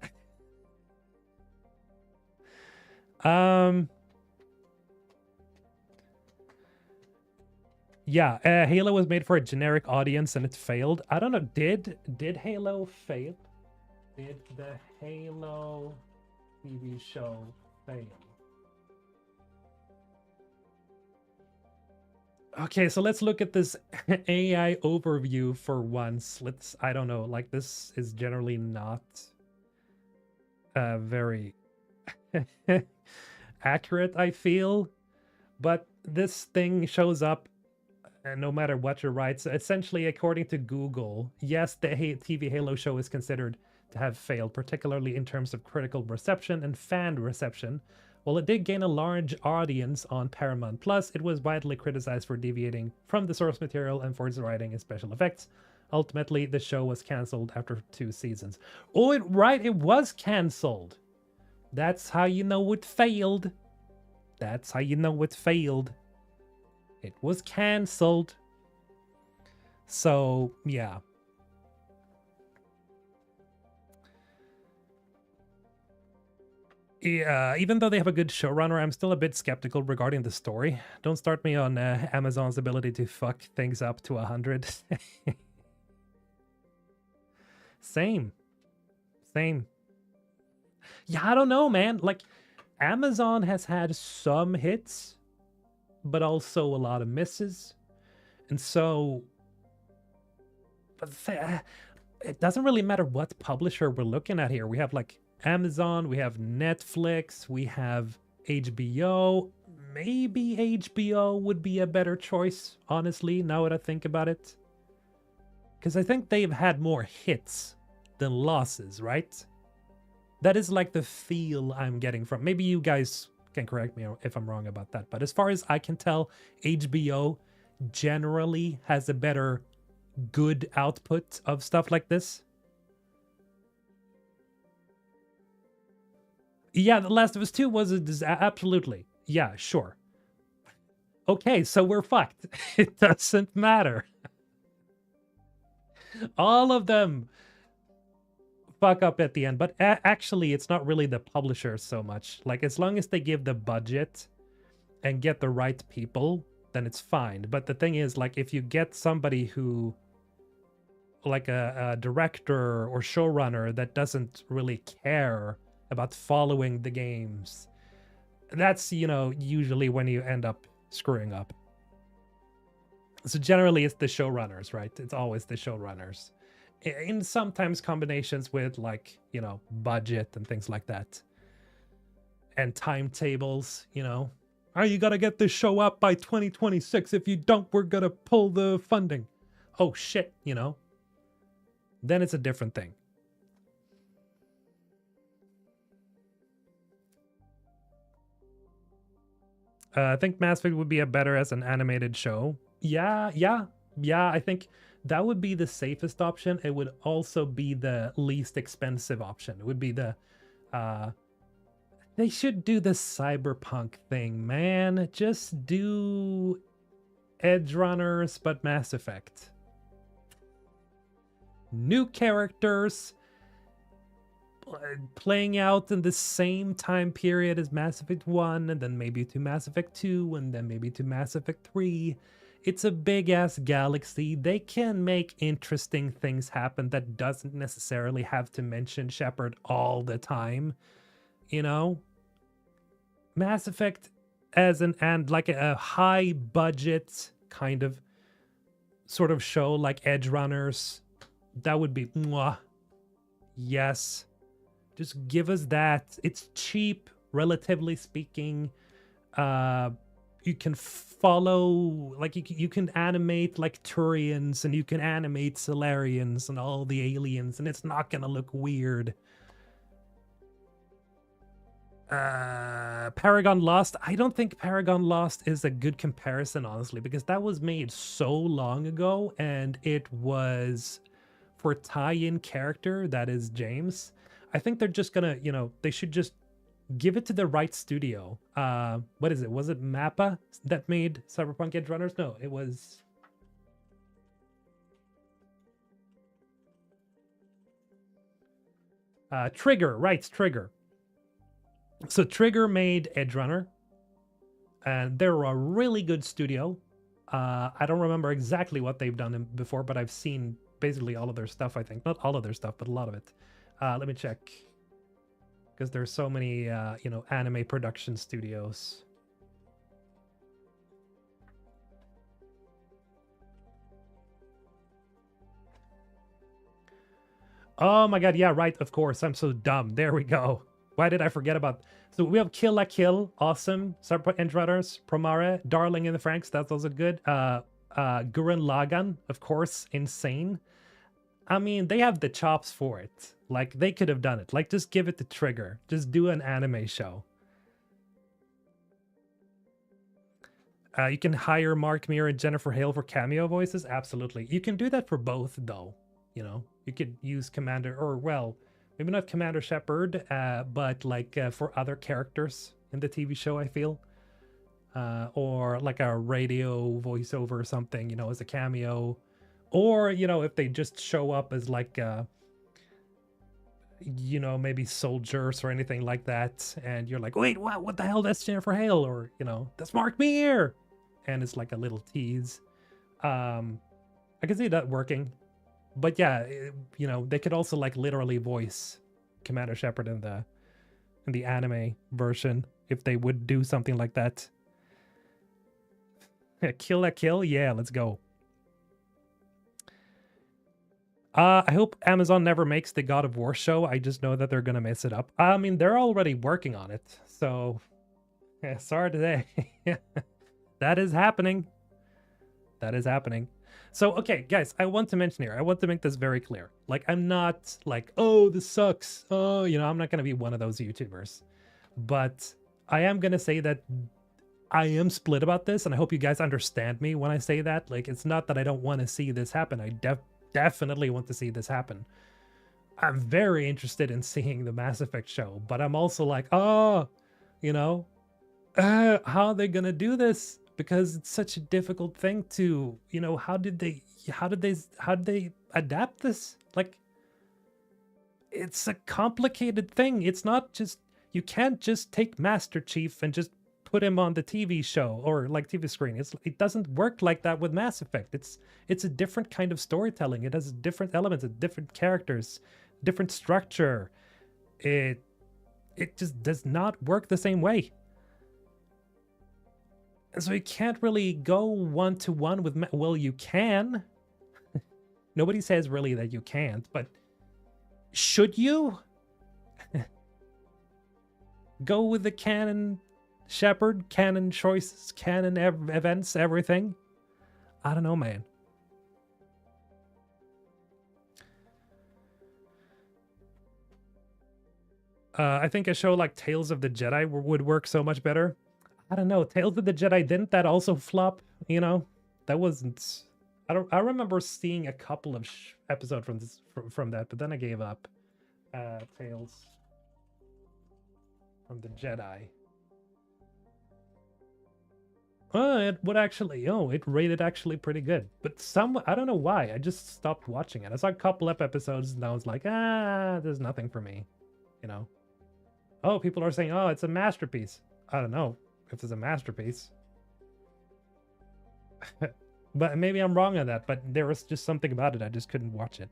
Yeah, Halo was made for a generic audience and it failed. I don't know, did Halo fail? Did the Halo TV show fail? Okay, so let's look at this AI overview for once. I don't know, like this is generally not very accurate, I feel. But this thing shows up and no matter what you write. So essentially, according to Google, yes, the TV Halo show is considered to have failed, particularly in terms of critical reception and fan reception. While it did gain a large audience on Paramount Plus, it was widely criticized for deviating from the source material and for its writing and special effects. Ultimately, the show was cancelled after 2 seasons. Oh, it was cancelled. That's how you know it failed. That's how you know it failed. It was cancelled. So, yeah. Even though they have a good showrunner, I'm still a bit skeptical regarding the story. Don't start me on Amazon's ability to fuck things up to 100. Same. Yeah, I don't know, man. Like, Amazon has had some hits, but also a lot of misses. And so, but it doesn't really matter what publisher we're looking at here. We have like Amazon, we have Netflix, we have HBO. Maybe HBO would be a better choice, honestly, now that I think about it. Because I think they've had more hits than losses, right? That is like the feel I'm getting from. Maybe you guys can correct me if I'm wrong about that. But as far as I can tell, HBO generally has a better good output of stuff like this. Yeah, The Last of Us 2 was a disaster. Absolutely. Yeah, sure. Okay, so we're fucked. It doesn't matter. All of them fuck up at the end, but actually it's not really the publisher so much. Like, as long as they give the budget and get the right people, then it's fine. But the thing is, like, if you get somebody who, like a director or showrunner that doesn't really care about following the games, that's, you know, usually when you end up screwing up. So generally it's the showrunners, right? It's always the showrunners. In sometimes combinations with, like, you know, budget and things like that. And timetables, you know. Oh, you gotta get this show up by 2026. If you don't, we're gonna pull the funding. Oh shit, you know. Then it's a different thing. I think Mass Effect would be a better as an animated show. Yeah, I think that would be the safest option. It would also be the least expensive option. It would be the they should do the cyberpunk thing, man. Just do Edge Runners but Mass Effect. New characters playing out in the same time period as Mass Effect 1, and then maybe to Mass Effect 2, and then maybe to Mass Effect 3. It's a big-ass galaxy. They can make interesting things happen that doesn't necessarily have to mention Shepard all the time, you know? Mass Effect as like a high-budget kind of sort of show like Edge Runners, that would be mwah. Yes. Just give us that. It's cheap, relatively speaking. You can follow, like, you can animate like Turians, and you can animate Solarians and all the aliens, and it's not gonna look weird. Paragon Lost. I don't think Paragon Lost is a good comparison, honestly, because that was made so long ago, and it was for tie-in character, that is James. I think they're just gonna, they should just give it to the right studio. What is it? Was it Mappa that made Cyberpunk Edge Runners? No, it was. Trigger, right? Trigger. So Trigger made Edge Runner, and they're a really good studio. I don't remember exactly what they've done before, but I've seen basically all of their stuff. I think not all of their stuff, but a lot of it. Let me check, because there's so many, anime production studios. Oh my god, yeah, right, of course. I'm so dumb. There we go. Why did I forget about... So we have Kill la Kill, awesome. Cyberpunk Edge Runners, Promare, Darling in the Franxx, that's also good. Gurren Lagann, of course, insane. I mean, they have the chops for it. Like, they could have done it. Like, just give it to Trigger. Just do an anime show. You can hire Mark Meer and Jennifer Hale for cameo voices? Absolutely. You can do that for both, though. You could use Commander, or, well, maybe not Commander Shepard, but, like, for other characters in the TV show, I feel. Or, like, a radio voiceover or something, as a cameo. Or, if they just show up as, like, maybe soldiers or anything like that, and you're like, wait, what the hell, that's Jennifer Hale, or, that's Mark Meer, and it's like a little tease. I can see that working. But yeah, they could also like literally voice Commander Shepard in the anime version if they would do something like that. Kill la Kill, yeah, let's go. I hope Amazon never makes the God of War show. I just know that they're gonna mess it up. I mean, they're already working on it, so yeah, sorry to say. That is happening. That is happening. So, okay, guys, I want to mention here, I want to make this very clear. Like, I'm not like, oh, this sucks. Oh, I'm not going to be one of those YouTubers. But I am going to say that I am split about this, and I hope you guys understand me when I say that. Like, it's not that I don't want to see this happen. I definitely want to see this happen. I'm very interested in seeing the Mass Effect show, but I'm also like, oh, how are they going to do this? Because it's such a difficult thing to, how did they adapt this? Like, it's a complicated thing. It's not just, you can't just take Master Chief and just put him on the TV show or like TV screen. It doesn't work like that with Mass Effect. It's a different kind of storytelling. It has different elements, different characters, different structure. It just does not work the same way. And so you can't really go one-to-one with... Well, you can. Nobody says really that you can't, but should you? Go with the canon Shepard, canon choices, canon events, everything? I don't know, man. I think a show like Tales of the Jedi would work so much better. I don't know. Tales of the Jedi, didn't that also flop? That wasn't... I remember seeing a couple of episodes from that, but then I gave up. Tales from the Jedi. It would actually... Oh, it rated actually pretty good. But I don't know why. I just stopped watching it. I saw a couple of episodes and I was like, there's nothing for me. Oh, people are saying, oh, it's a masterpiece. I don't know if it's a masterpiece. But maybe I'm wrong on that, but there was just something about it. I just couldn't watch it.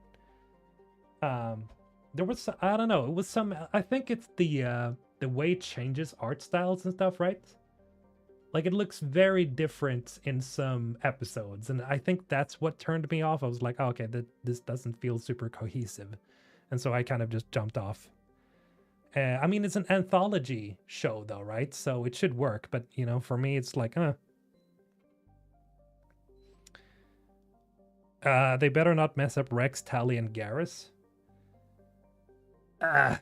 There was, I don't know, it was I think it's the way it changes art styles and stuff, right? Like, it looks very different in some episodes, and I think that's what turned me off. I was like, oh, okay, this doesn't feel super cohesive. And so I kind of just jumped off. I mean, it's an anthology show, though, right? So it should work. But, for me, it's like, they better not mess up Rex, Tally, and Garrus. That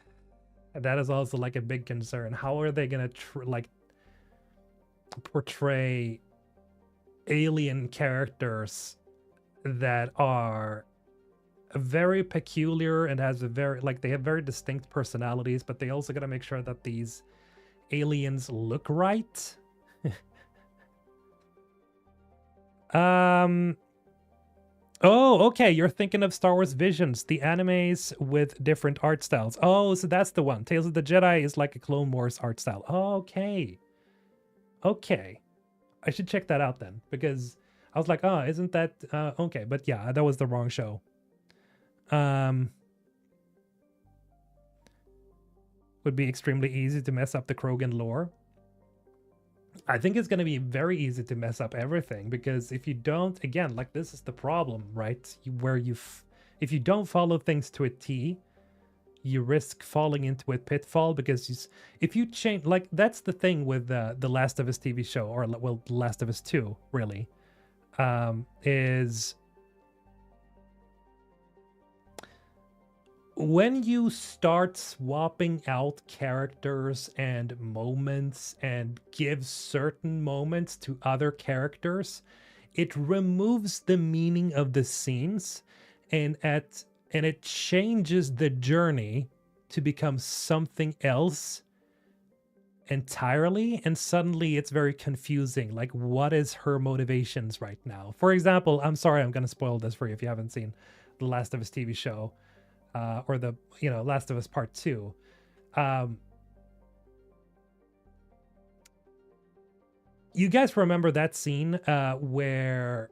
is also, like, a big concern. How are they going to, portray alien characters that are very peculiar and has a very, like, they have very distinct personalities, but they also got to make sure that these aliens look right. Oh, okay, you're thinking of Star Wars Visions, the animes with different art styles. Oh, so that's the one. Tales of the Jedi is like a Clone Wars art style. Okay. Okay. I should check that out then, because I was like, oh, isn't that okay? But yeah, that was the wrong show. Would be extremely easy to mess up the Krogan lore. I think it's going to be very easy to mess up everything, because if you don't, again, like, this is the problem, right? If you don't follow things to a T, you risk falling into a pitfall, because if you change, like, that's the thing with the Last of Us TV show, or, well, Last of Us 2, really, is when you start swapping out characters and moments and give certain moments to other characters, it removes the meaning of the scenes, and it changes the journey to become something else entirely, and suddenly it's very confusing. Like, what is her motivations right now? For example, I'm sorry, I'm going to spoil this for you if you haven't seen the Last of Us TV show. Or the, Last of Us Part 2. You guys remember that scene where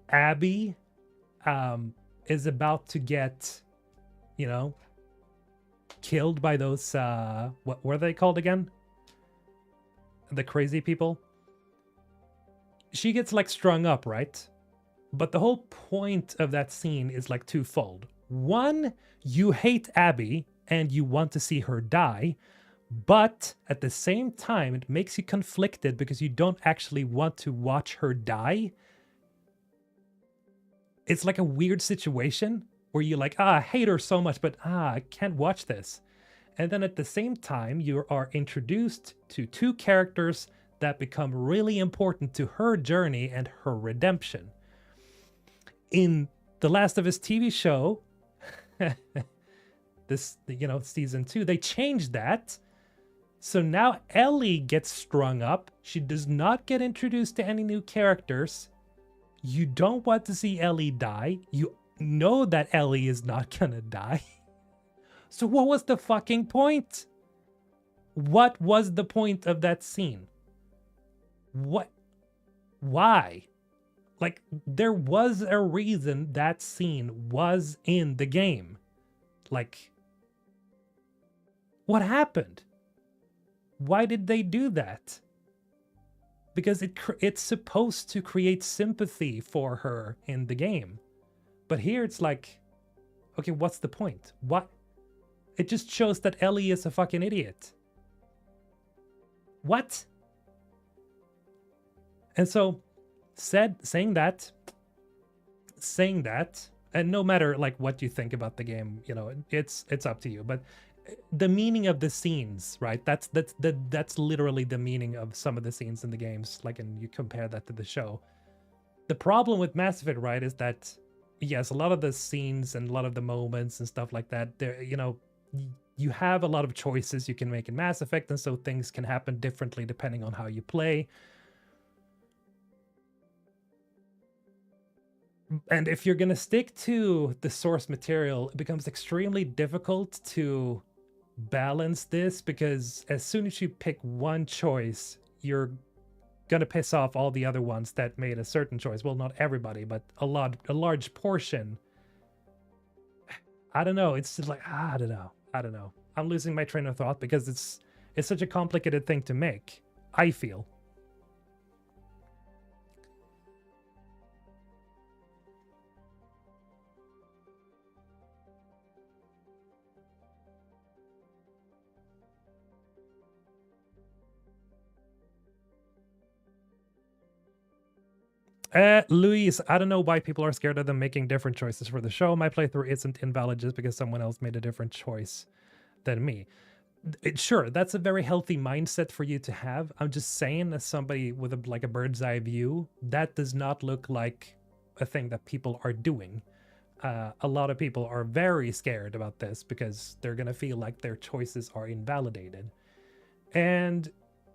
Abby is about to get, killed by those, what were they called again? The crazy people? She gets, like, strung up, right? But the whole point of that scene is, like, twofold. One, you hate Abby and you want to see her die, but at the same time, it makes you conflicted because you don't actually want to watch her die. It's like a weird situation where you're like, I hate her so much, but I can't watch this. And then at the same time, you are introduced to two characters that become really important to her journey and her redemption. In the Last of Us TV show, this, season 2, they changed that. So now Ellie gets strung up. She does not get introduced to any new characters. You don't want to see Ellie die. You know that Ellie is not gonna die. So what was the fucking point? What was the point of that scene? What? Why? Like, there was a reason that scene was in the game. Like, what happened? Why did they do that? Because it's supposed to create sympathy for her in the game. But here it's like, okay, what's the point? What? It just shows that Ellie is a fucking idiot. What? And so, saying that, and no matter, like, what you think about the game, it's up to you. But the meaning of the scenes, right? That's literally the meaning of some of the scenes in the games. Like, and you compare that to the show. The problem with Mass Effect, right, is that yes, a lot of the scenes and a lot of the moments and stuff like that, there, you have a lot of choices you can make in Mass Effect, and so things can happen differently depending on how you play. And if you're going to stick to the source material, it becomes extremely difficult to balance this, because as soon as you pick one choice, you're going to piss off all the other ones that made a certain choice. Well, not everybody, but a large portion. I don't know. It's just like, I don't know. I'm losing my train of thought because it's such a complicated thing to make, I feel. Luis, I don't know why people are scared of them making different choices for the show. My playthrough isn't invalid just because someone else made a different choice than me. Sure, that's a very healthy mindset for you to have. I'm just saying, as somebody with a bird's eye view, that does not look like a thing that people are doing. a lot of people are very scared about this because they're gonna feel like their choices are invalidated. And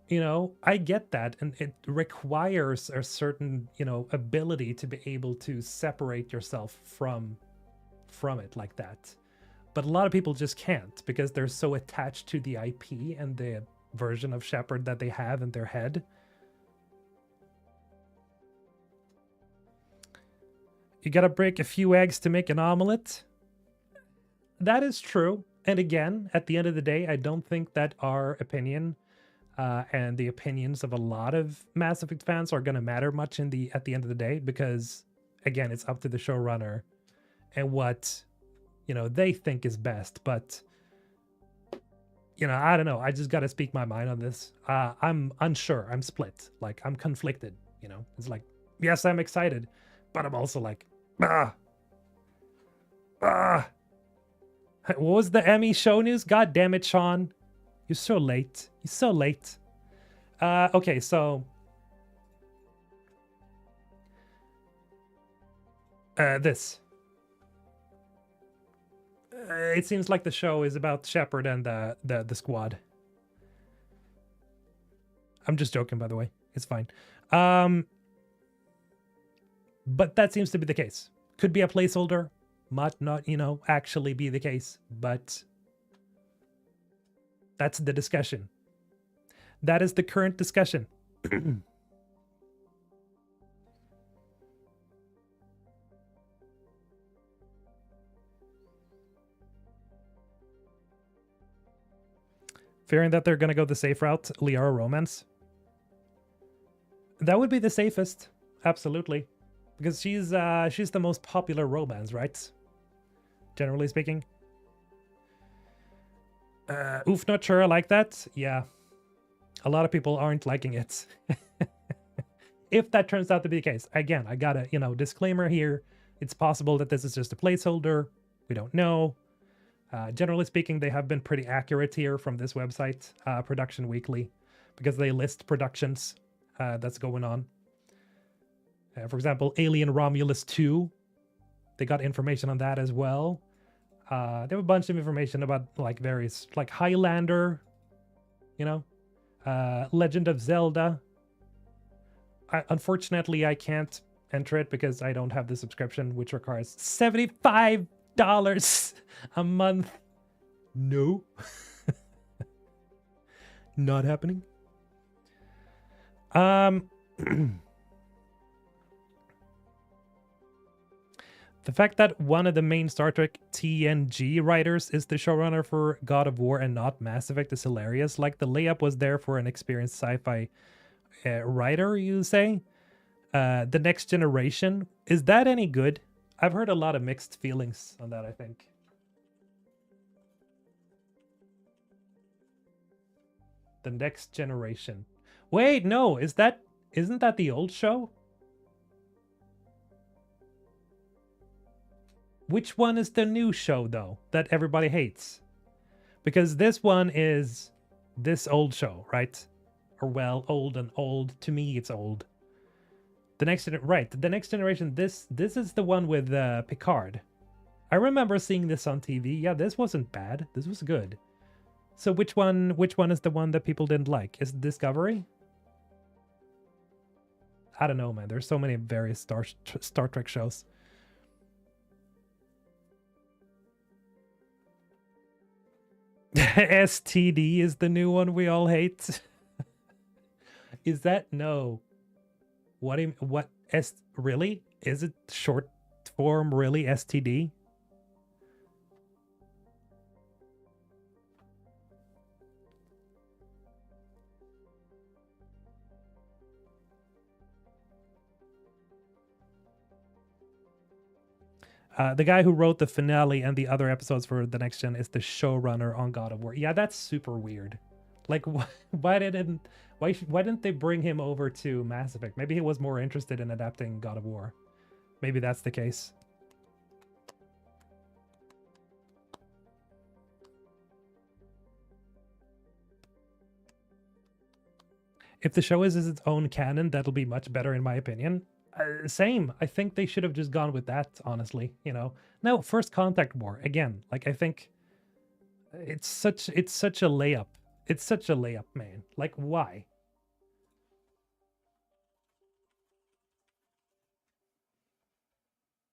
you know, I get that, and it requires a certain, you know, ability to be able to separate yourself from it like that. But a lot of people just can't because they're so attached to the IP and the version of Shepard that they have in their head. You gotta break a few eggs to make an omelet. That is true. And again, at the end of the day, I don't think that our opinion and the opinions of a lot of Mass Effect fans are going to matter much at the end of the day, because again, it's up to the showrunner and what, you know, they think is best. But you know, I don't know. I just got to speak my mind on this. I'm unsure. I'm split. Like, I'm conflicted. You know, it's like, yes, I'm excited, but I'm also like, ah. What was the Emmy show news? God damn it, Sean. You're so late. You're so late. Okay, so this. It seems like the show is about Shepard and the squad. I'm just joking, by the way. It's fine. But that seems to be the case. Could be a placeholder. Might not, you know, actually be the case. But that's the discussion. That is the current discussion. Fearing that they're going to go the safe route, Liara romance. That would be the safest. Absolutely. Because she's the most popular romance, right? Generally speaking. Oof, not sure I like that. Yeah. A lot of people aren't liking it. If that turns out to be the case. Again, I got a, you know, disclaimer here. It's possible that this is just a placeholder. We don't know. Generally speaking, they have been pretty accurate here from this website, Production Weekly, because they list productions that's going on. For example, Alien Romulus 2. They got information on that as well. They have a bunch of information about like various, like Highlander, you know, Legend of Zelda. Unfortunately, I can't enter it because I don't have the subscription, which requires $75 a month. No. Not happening. The fact that one of the main Star Trek TNG writers is the showrunner for God of War and not Mass Effect is hilarious. Like, the layup was there for an experienced sci-fi writer, you say? The Next Generation. Is that any good? I've heard a lot of mixed feelings on that, I think. The Next Generation. Wait, no, isn't that the old show? Which one is the new show, though, that everybody hates? Because this one is this old show, right? Or, well, old and old. To me, it's old. The Next Generation, this is the one with Picard. I remember seeing this on TV. Yeah, this wasn't bad. This was good. So which one is the one that people didn't like? Is it Discovery? I don't know, man. There's so many various Star Trek shows. STD is the new one we all hate. Is that no? What really? Is it short form really STD? The guy who wrote the finale and the other episodes for the Next Gen is the showrunner on God of War. Yeah, that's super weird. Like, why didn't they bring him over to Mass Effect? Maybe he was more interested in adapting God of War. Maybe that's the case. If the show is its own canon, that'll be much better in my opinion. Same. I think they should have just gone with that, honestly, you know. Now, First Contact War, again, like I think it's such a layup. It's such a layup, man. Like why?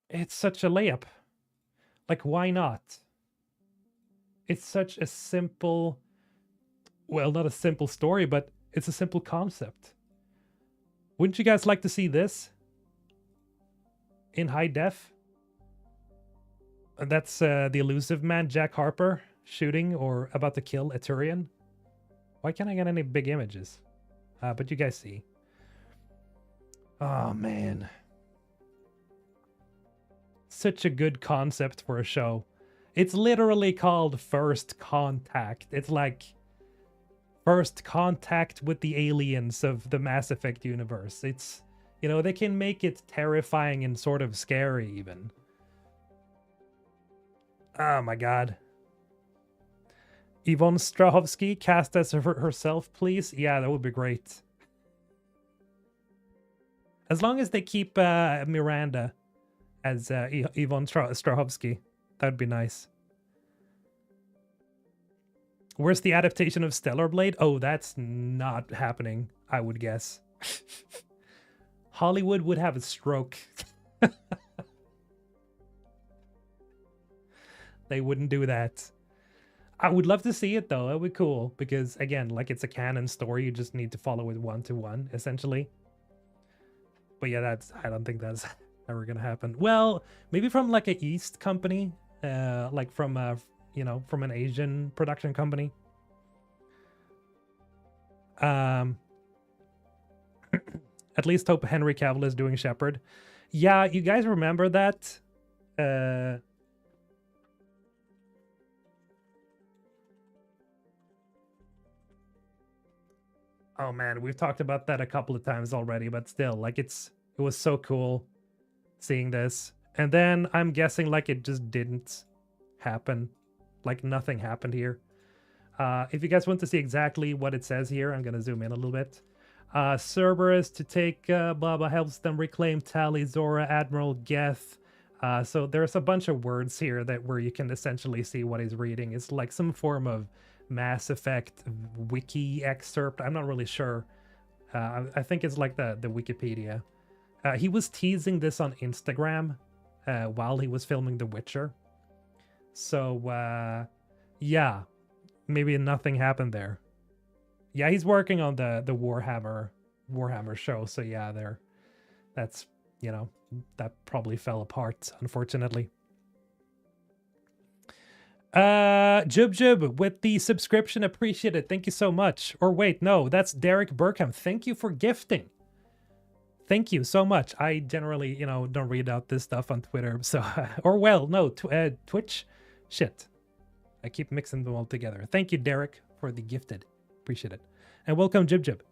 It's such a layup. Like why not? It's such a simple, well, not a simple story, but it's a simple concept. Wouldn't you guys like to see this in high def? That's the elusive man, Jack Harper, shooting or about to kill a Turian. Why can't I get any big images? But you guys see. Oh, man. Such a good concept for a show. It's literally called First Contact. It's like first contact with the aliens of the Mass Effect universe. It's, you know, they can make it terrifying and sort of scary even. Oh my god. Yvonne Strahovski cast as herself, please. Yeah, that would be great. As long as they keep Miranda as Yvonne Strahovski, that'd be nice. Where's the adaptation of Stellar Blade? Oh, that's not happening, I would guess. Hollywood would have a stroke. They wouldn't do that. I would love to see it though. That would be cool because again, like it's a canon story. You just need to follow it 1-to-1 essentially. But yeah, I don't think that's ever gonna happen. Well, maybe from like a East company, like from you know, from an Asian production company. At least hope Henry Cavill is doing Shepard. Yeah, you guys remember that? Oh man, we've talked about that a couple of times already, but still, like it was so cool seeing this. And then I'm guessing like it just didn't happen. Like nothing happened here. If you guys want to see exactly what it says here, I'm gonna zoom in a little bit. Cerberus to take Baba helps them reclaim Tali, Zora, Admiral Geth. So there's a bunch of words here where you can essentially see what he's reading. It's like some form of Mass Effect wiki excerpt. I'm not really sure. I think it's like the Wikipedia. He was teasing this on Instagram while he was filming The Witcher. So yeah, maybe nothing happened there. Yeah, he's working on the Warhammer show. So yeah, that's, you know, that probably fell apart, unfortunately. Jub with the subscription, appreciate it. Thank you so much. Or wait, no, that's Derek Burkham. Thank you for gifting. Thank you so much. I generally, you know, don't read out this stuff on Twitter. So, or well, no, Twitch. Shit. I keep mixing them all together. Thank you, Derek, for the gifted. Appreciate it. And welcome, Jib.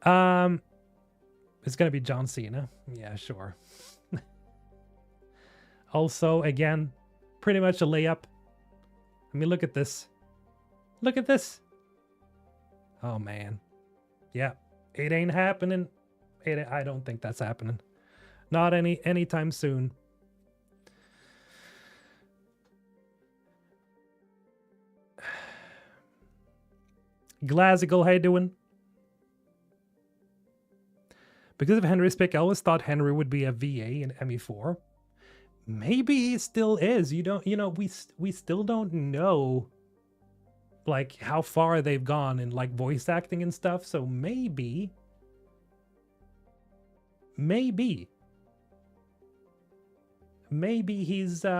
It's gonna be John Cena. Yeah, sure. Also, again, pretty much a layup. I mean, look at this. Look at this. Oh, man. Yeah, it ain't happening. I don't think that's happening. Not anytime soon. Glazigal, how you doing? Because of Henry's pick, I always thought Henry would be a VA in ME4. Maybe he still is. We still don't know like how far they've gone in like voice acting and stuff. So maybe he's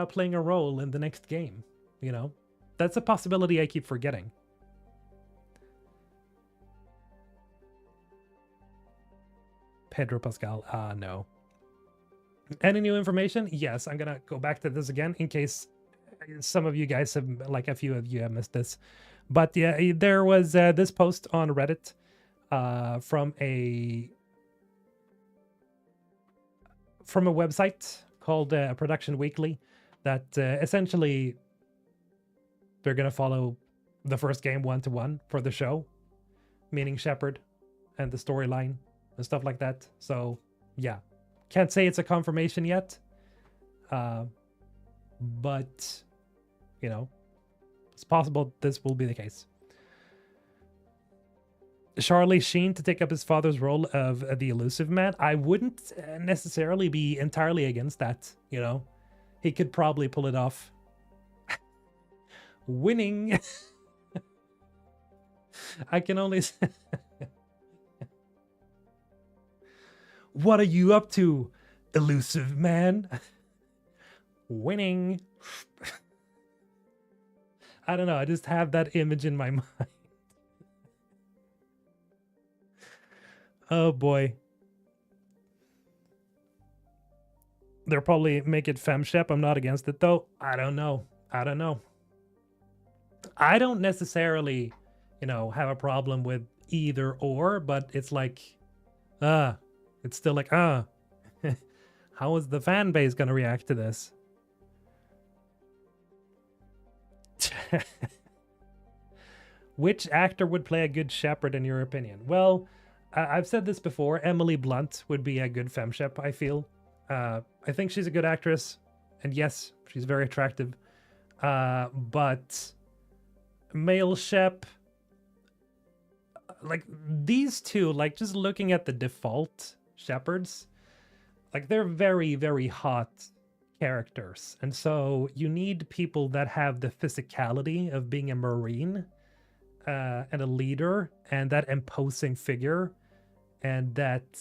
playing a role in the next game. You know, that's a possibility I keep forgetting. Pedro Pascal, no. Any new information? Yes, I'm gonna go back to this again in case some of you guys have, like a few of you have missed this. But yeah, there was this post on Reddit from a website called Production Weekly that essentially they're gonna follow the first game 1-to-1 for the show, meaning Shepard and the storyline and stuff like that. So yeah, Can't say it's a confirmation yet. But, you know, it's possible this will be the case. Charlie Sheen to take up his father's role of the elusive man. I wouldn't necessarily be entirely against that, you know. He could probably pull it off. Winning. I can only say... What are you up to, elusive man? Winning. I don't know, I just have that image in my mind. Oh boy. They'll probably make it femshep. I'm not against it though. I don't know. I don't know. I don't necessarily, you know, have a problem with either or, but it's like, it's still like, how is the fan base gonna react to this? Which actor would play a good shepherd in your opinion? Well, I've said this before. Emily Blunt would be a good femshep, I feel. I think she's a good actress. And yes, she's very attractive. But male shep, like these two, like just looking at the default shepherds, like they're very, very hot characters. And so you need people that have the physicality of being a Marine and a leader and that imposing figure and that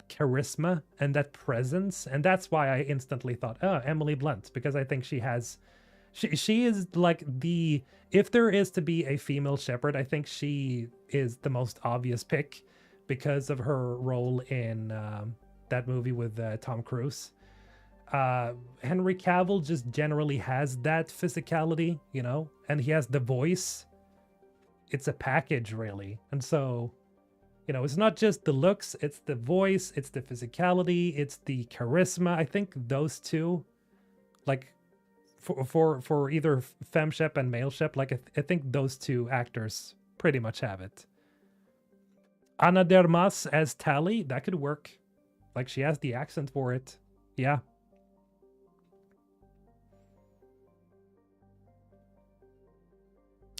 charisma and that presence. And that's why I instantly thought, oh, Emily Blunt, because I think she has, she is like the, if there is to be a female shepherd, I think she is the most obvious pick because of her role in that movie with Tom Cruise. Henry Cavill just generally has that physicality, you know, and he has the voice. It's a package, really. And so, you know, it's not just the looks, it's the voice, it's the physicality, it's the charisma. I think those two, like, for either femshep and maleshep, like, I think those two actors pretty much have it. Ana de Armas as Tally, that could work. Like, she has the accent for it. Yeah.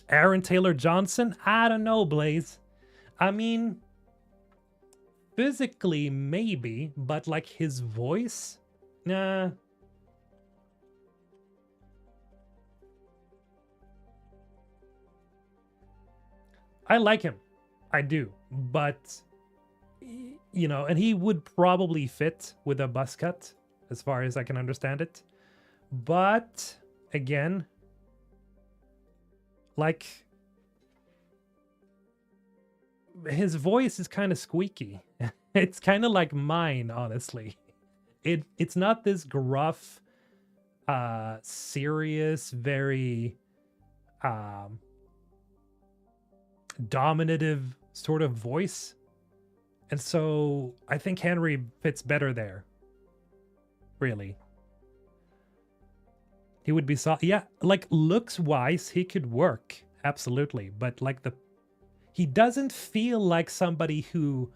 Aaron Taylor Johnson? I don't know, Blaze. I mean, physically, maybe, but like his voice? Nah. I like him. I do. But, you know, and he would probably fit with a buzz cut, as far as I can understand it. But, again, like, his voice is kind of squeaky. It's kind of like mine, honestly. It's not this gruff, serious, very dominative sort of voice. And so I think Henry fits better there. Really. He would be yeah, like looks wise, he could work. Absolutely. But like he doesn't feel like somebody who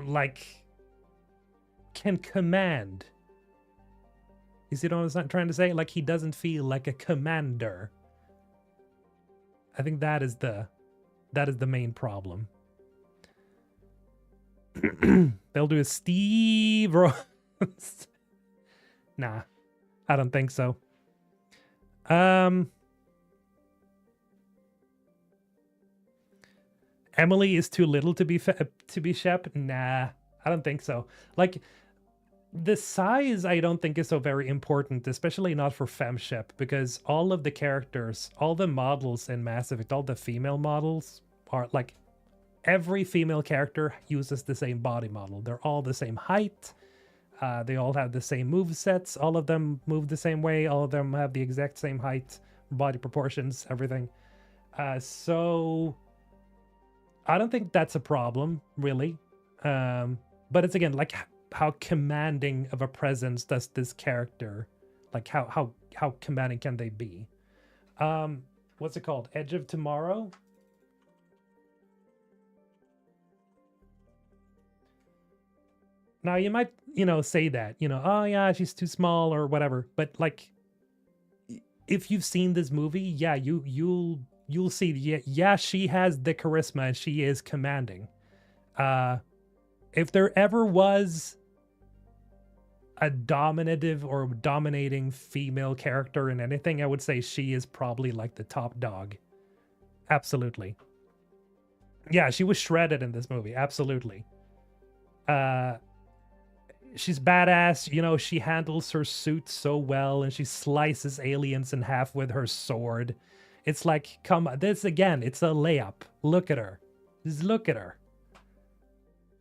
like can command. You see what I'm trying to say? Like he doesn't feel like a commander. I think that is the main problem. They'll do a Steve Rose. Nah, I don't think so. Emily is too little to be Shep. Nah, I don't think so. Like the size, I don't think is so very important, especially not for FemShep, because all of the characters, all the models in Mass Effect, all the female models are like every female character uses the same body model. They're all the same height. They all have the same move sets. All of them move the same way. All of them have the exact same height, body proportions, everything. So I don't think that's a problem, really. But it's again like how commanding of a presence does this character, like how commanding can they be? What's it called? Edge of Tomorrow? Now you might, say that, oh yeah, she's too small or whatever, but like if you've seen this movie, yeah, you'll see, yeah, she has the charisma and she is commanding. Uh if there ever was a dominative or dominating female character in anything, I would say she is probably like the top dog. Absolutely. Yeah, she was shredded in this movie. Absolutely. Uh she's badass, she handles her suit so well and she slices aliens in half with her sword. It's like, come on, this again, it's a layup. Look at her. Just look at her.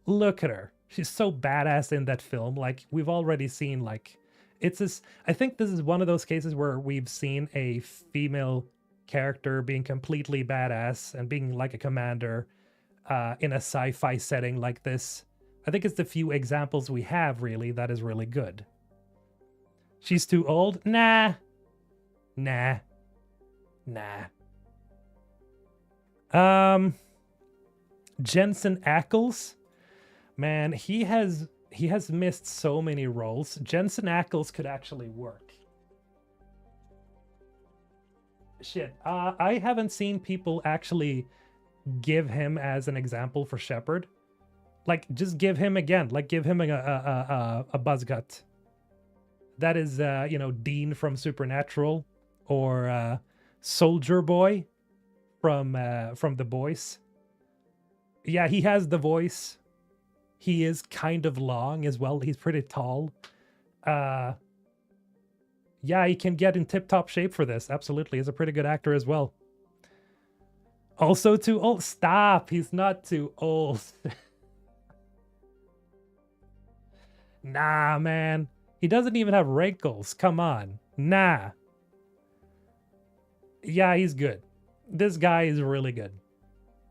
Look at her. She's so badass in that film. Like, we've already seen, like, it's this. I think this is one of those cases where we've seen a female character being completely badass and being like a commander in a sci-fi setting like this. I think it's the few examples we have, really, that is really good. She's too old? Nah. Nah. Nah. Jensen Ackles? Man, he has missed so many roles. Jensen Ackles could actually work. Shit, I haven't seen people actually give him as an example for Shepard. Like, just give him again. Like, give him a buzzcut. That is, Dean from Supernatural, or Soldier Boy from The Boys. Yeah, he has the voice. He is kind of long as well. He's pretty tall. Yeah, he can get in tip-top shape for this. Absolutely. He's a pretty good actor as well. Also too old. Stop. He's not too old. Nah, man. He doesn't even have wrinkles. Come on. Nah. Yeah, he's good. This guy is really good.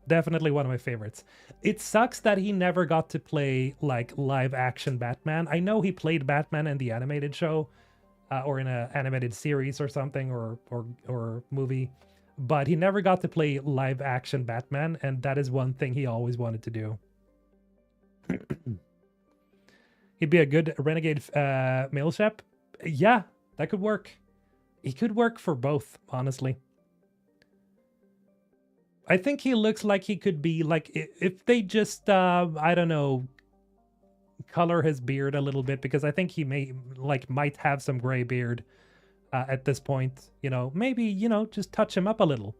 Definitely one of my favorites. It sucks that he never got to play like live action Batman. I know he played Batman in the animated show, or in an animated series or something, or movie, but he never got to play live action Batman, and that is one thing he always wanted to do. He'd be a good renegade male shep. Yeah, that could work. He could work for both, honestly. I think he looks like he could be like, if they just I don't know, color his beard a little bit, because I think he might have some gray beard at this point. Maybe just touch him up a little.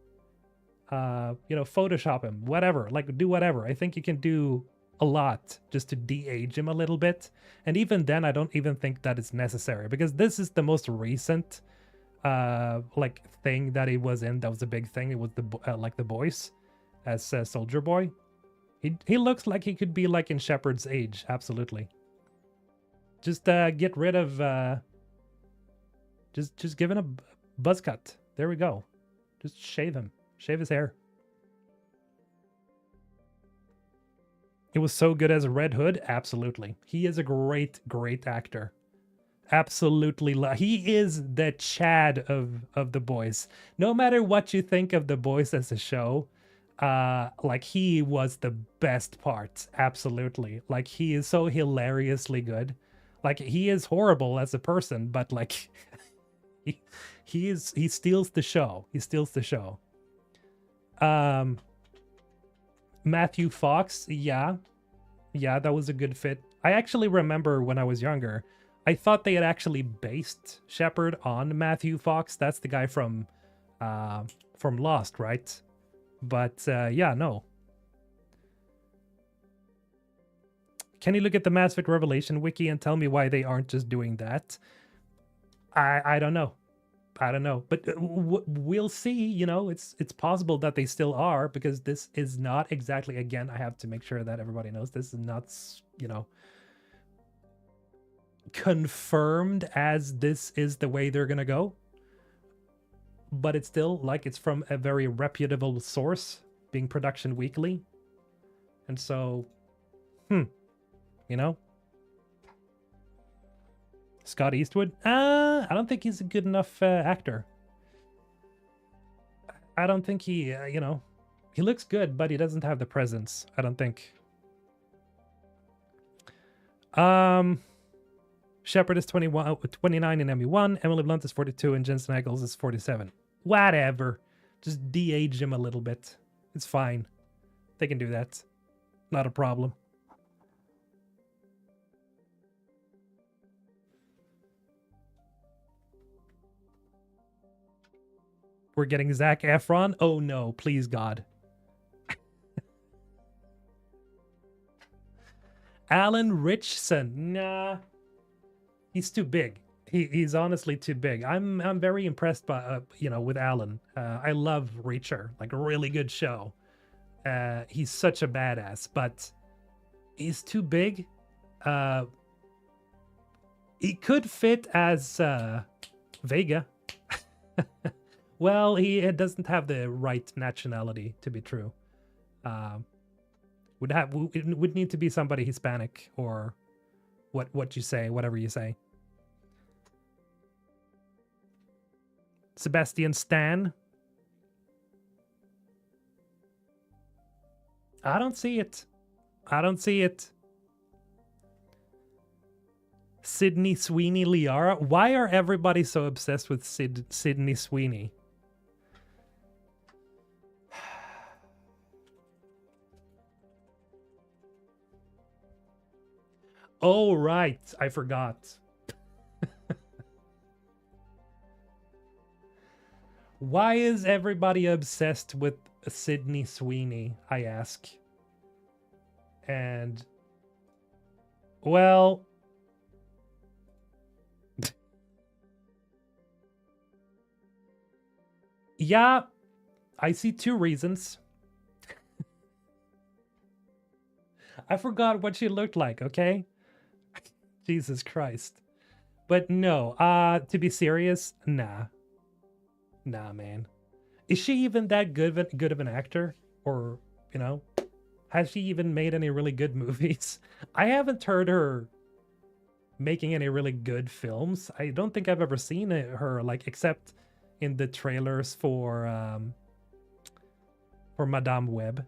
Photoshop him, whatever. Like, do whatever. I think you can do a lot just to de-age him a little bit, and even then, I don't even think that is necessary, because this is the most recent thing that he was in. That was a big thing. It was The Boys as Soldier Boy. He looks like he could be like in Shepard's age. Absolutely. Just get rid of just give him a buzz cut. There we go. Just shave him. Shave his hair. It was so good as Red Hood. Absolutely. He is a great actor. Absolutely. He is the Chad of The Boys. No matter what you think of The Boys as a show, he was the best part. Absolutely. Like, he is so hilariously good. Like, he is horrible as a person, but like he steals the show. He steals the show. Matthew Fox, yeah, that was a good fit. I actually remember when I was younger, I thought they had actually based Shepard on Matthew Fox. That's the guy from Lost, right? But yeah, no. Can you look at the Mass Effect Revelation wiki and tell me why they aren't just doing that? I don't know. I don't know, but we'll see. It's possible that they still are, because this is not exactly, again, I have to make sure that everybody knows this is not, confirmed as this is the way they're gonna go, but it's still like it's from a very reputable source, being Production Weekly, and so Scott Eastwood, I don't think he's a good enough actor. I don't think he he looks good, but he doesn't have the presence, I don't think. Shepard is 29 in ME1. Emily Blunt is 42 and Jensen Ackles is 47. Whatever. Just de-age him a little bit. It's fine. They can do that. Not a problem. We're getting Zac Efron? Oh no, please God. Alan Richson. Nah. He's too big. He's honestly too big. I'm very impressed by with Alan. I love Reacher, like a really good show. He's such a badass, but he's too big. He could fit as Vega. Well, he doesn't have the right nationality to be true. Would need to be somebody Hispanic or what you say, whatever you say. Sebastian Stan. I don't see it. I don't see it. Sydney Sweeney Liara. Why are everybody so obsessed with Sydney Sweeney? Oh, right. I forgot. Why is everybody obsessed with Sydney Sweeney, I ask? And, well... yeah, I see two reasons. I forgot what she looked like, okay? Jesus Christ. But no, to be serious, nah. Nah, man. Is she even that good of an actor? Or, has she even made any really good movies? I haven't heard her making any really good films. I don't think I've ever seen her, like, except in the trailers for Madame Web.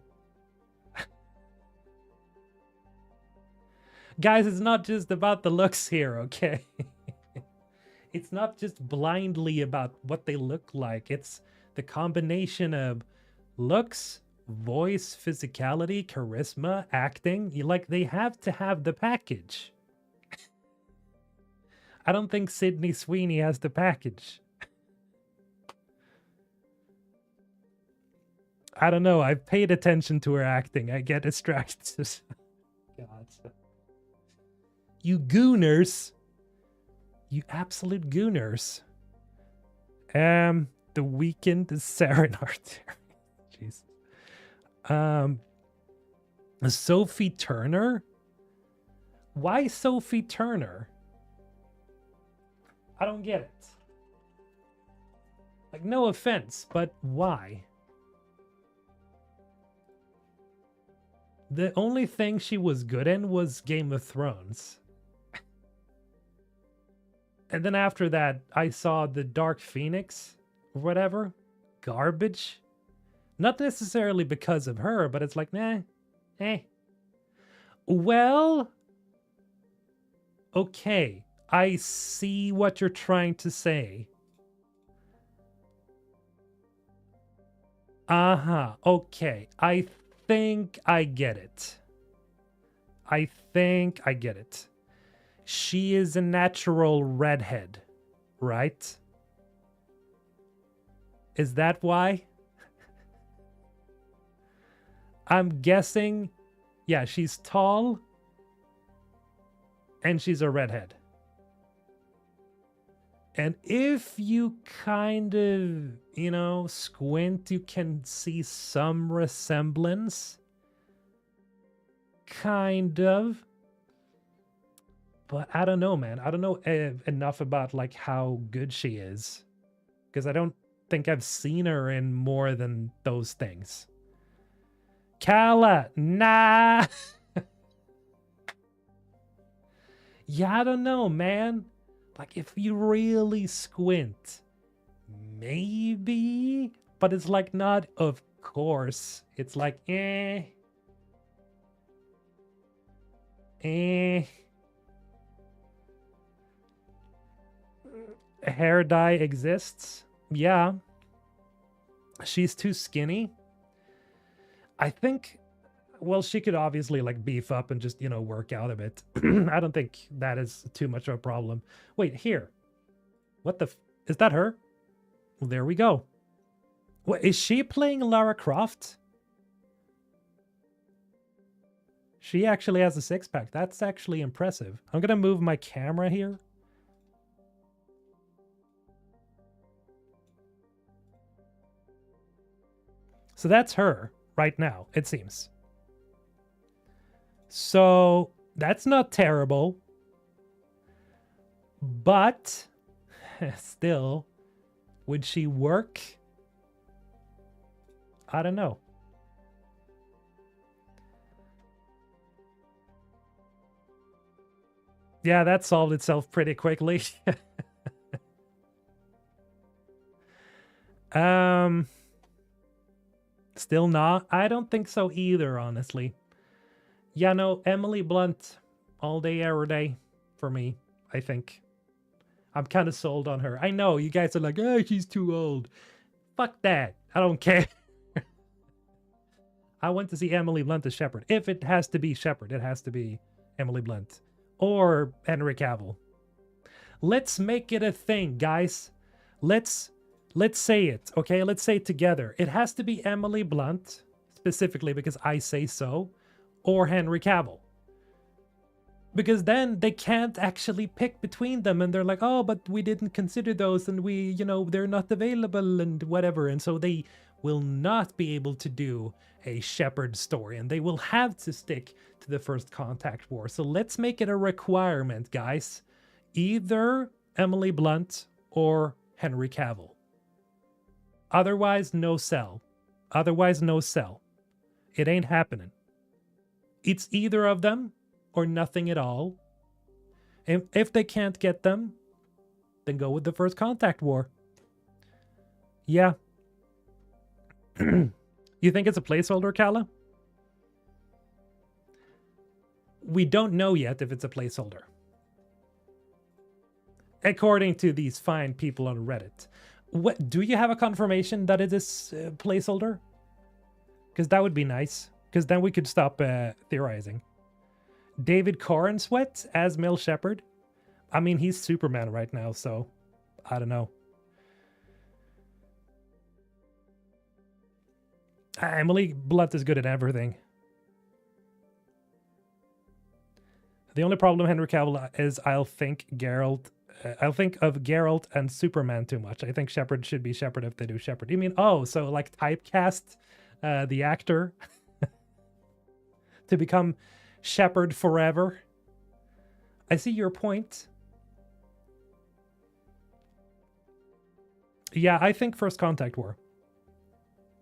Guys, it's not just about the looks here, okay? It's not just blindly about what they look like. It's the combination of looks, voice, physicality, charisma, acting. They have to have the package. I don't think Sydney Sweeney has the package. I don't know. I've paid attention to her acting. I get distracted. God. You gooners. You absolute gooners. The Weeknd is Sarah Artery. Jesus. Sophie Turner? Why Sophie Turner? I don't get it. Like, no offense, but why? The only thing she was good in was Game of Thrones. And then after that, I saw the Dark Phoenix or whatever. Garbage. Not necessarily because of her, but it's like, Well, okay. I see what you're trying to say. Okay. I think I get it. She is a natural redhead, right? Is that why? I'm guessing, yeah, she's tall and she's a redhead. And if you kind of, squint, you can see some resemblance. Kind of. But I don't know, man. I don't know enough about, like, how good she is. Because I don't think I've seen her in more than those things. Kala, nah. Yeah, I don't know, man. Like, if you really squint, maybe. But it's like not, of course. It's like, Hair dye exists. Yeah. She's too skinny. I think, well, she could obviously like beef up and just, work out a bit. I don't think that is too much of a problem. Wait, here. What the is that her? Well, there we go. What, is she playing Lara Croft? She actually has a six-pack. That's actually impressive. I'm gonna move my camera here. So that's her right now, it seems. So that's not terrible. But still, would she work? I don't know. Yeah, that solved itself pretty quickly. Still not. I don't think so either, honestly. Yeah, no, Emily Blunt, all day, every day, for me, I think. I'm kind of sold on her. I know, you guys are like, oh, she's too old. Fuck that. I don't care. I want to see Emily Blunt as Shepard. If it has to be Shepard, it has to be Emily Blunt. Or Henry Cavill. Let's make it a thing, guys. Let's say it, okay? Let's say it together. It has to be Emily Blunt, specifically because I say so, or Henry Cavill. Because then they can't actually pick between them, and they're like, oh, but we didn't consider those, and we, they're not available, and whatever. And so they will not be able to do a Shepard story, and they will have to stick to the First Contact War. So let's make it a requirement, guys. Either Emily Blunt or Henry Cavill. Otherwise, no sell. Otherwise, no sell. It ain't happening. It's either of them or nothing at all. And if they can't get them, then go with the First Contact War. Yeah. You think it's a placeholder, Kala? We don't know yet if it's a placeholder. According to these fine people on Reddit. What, do you have a confirmation that it is a placeholder? Because that would be nice. Because then we could stop theorizing. David Corenswet as Mel Shepard. I mean, he's Superman right now, so I don't know. Emily Blunt is good at everything. The only problem, Henry Cavill, is I'll think of Geralt and Superman too much. I think Shepard should be Shepard if they do Shepard. You mean, oh, so like typecast the actor to become Shepard forever? I see your point. Yeah, I think First Contact War.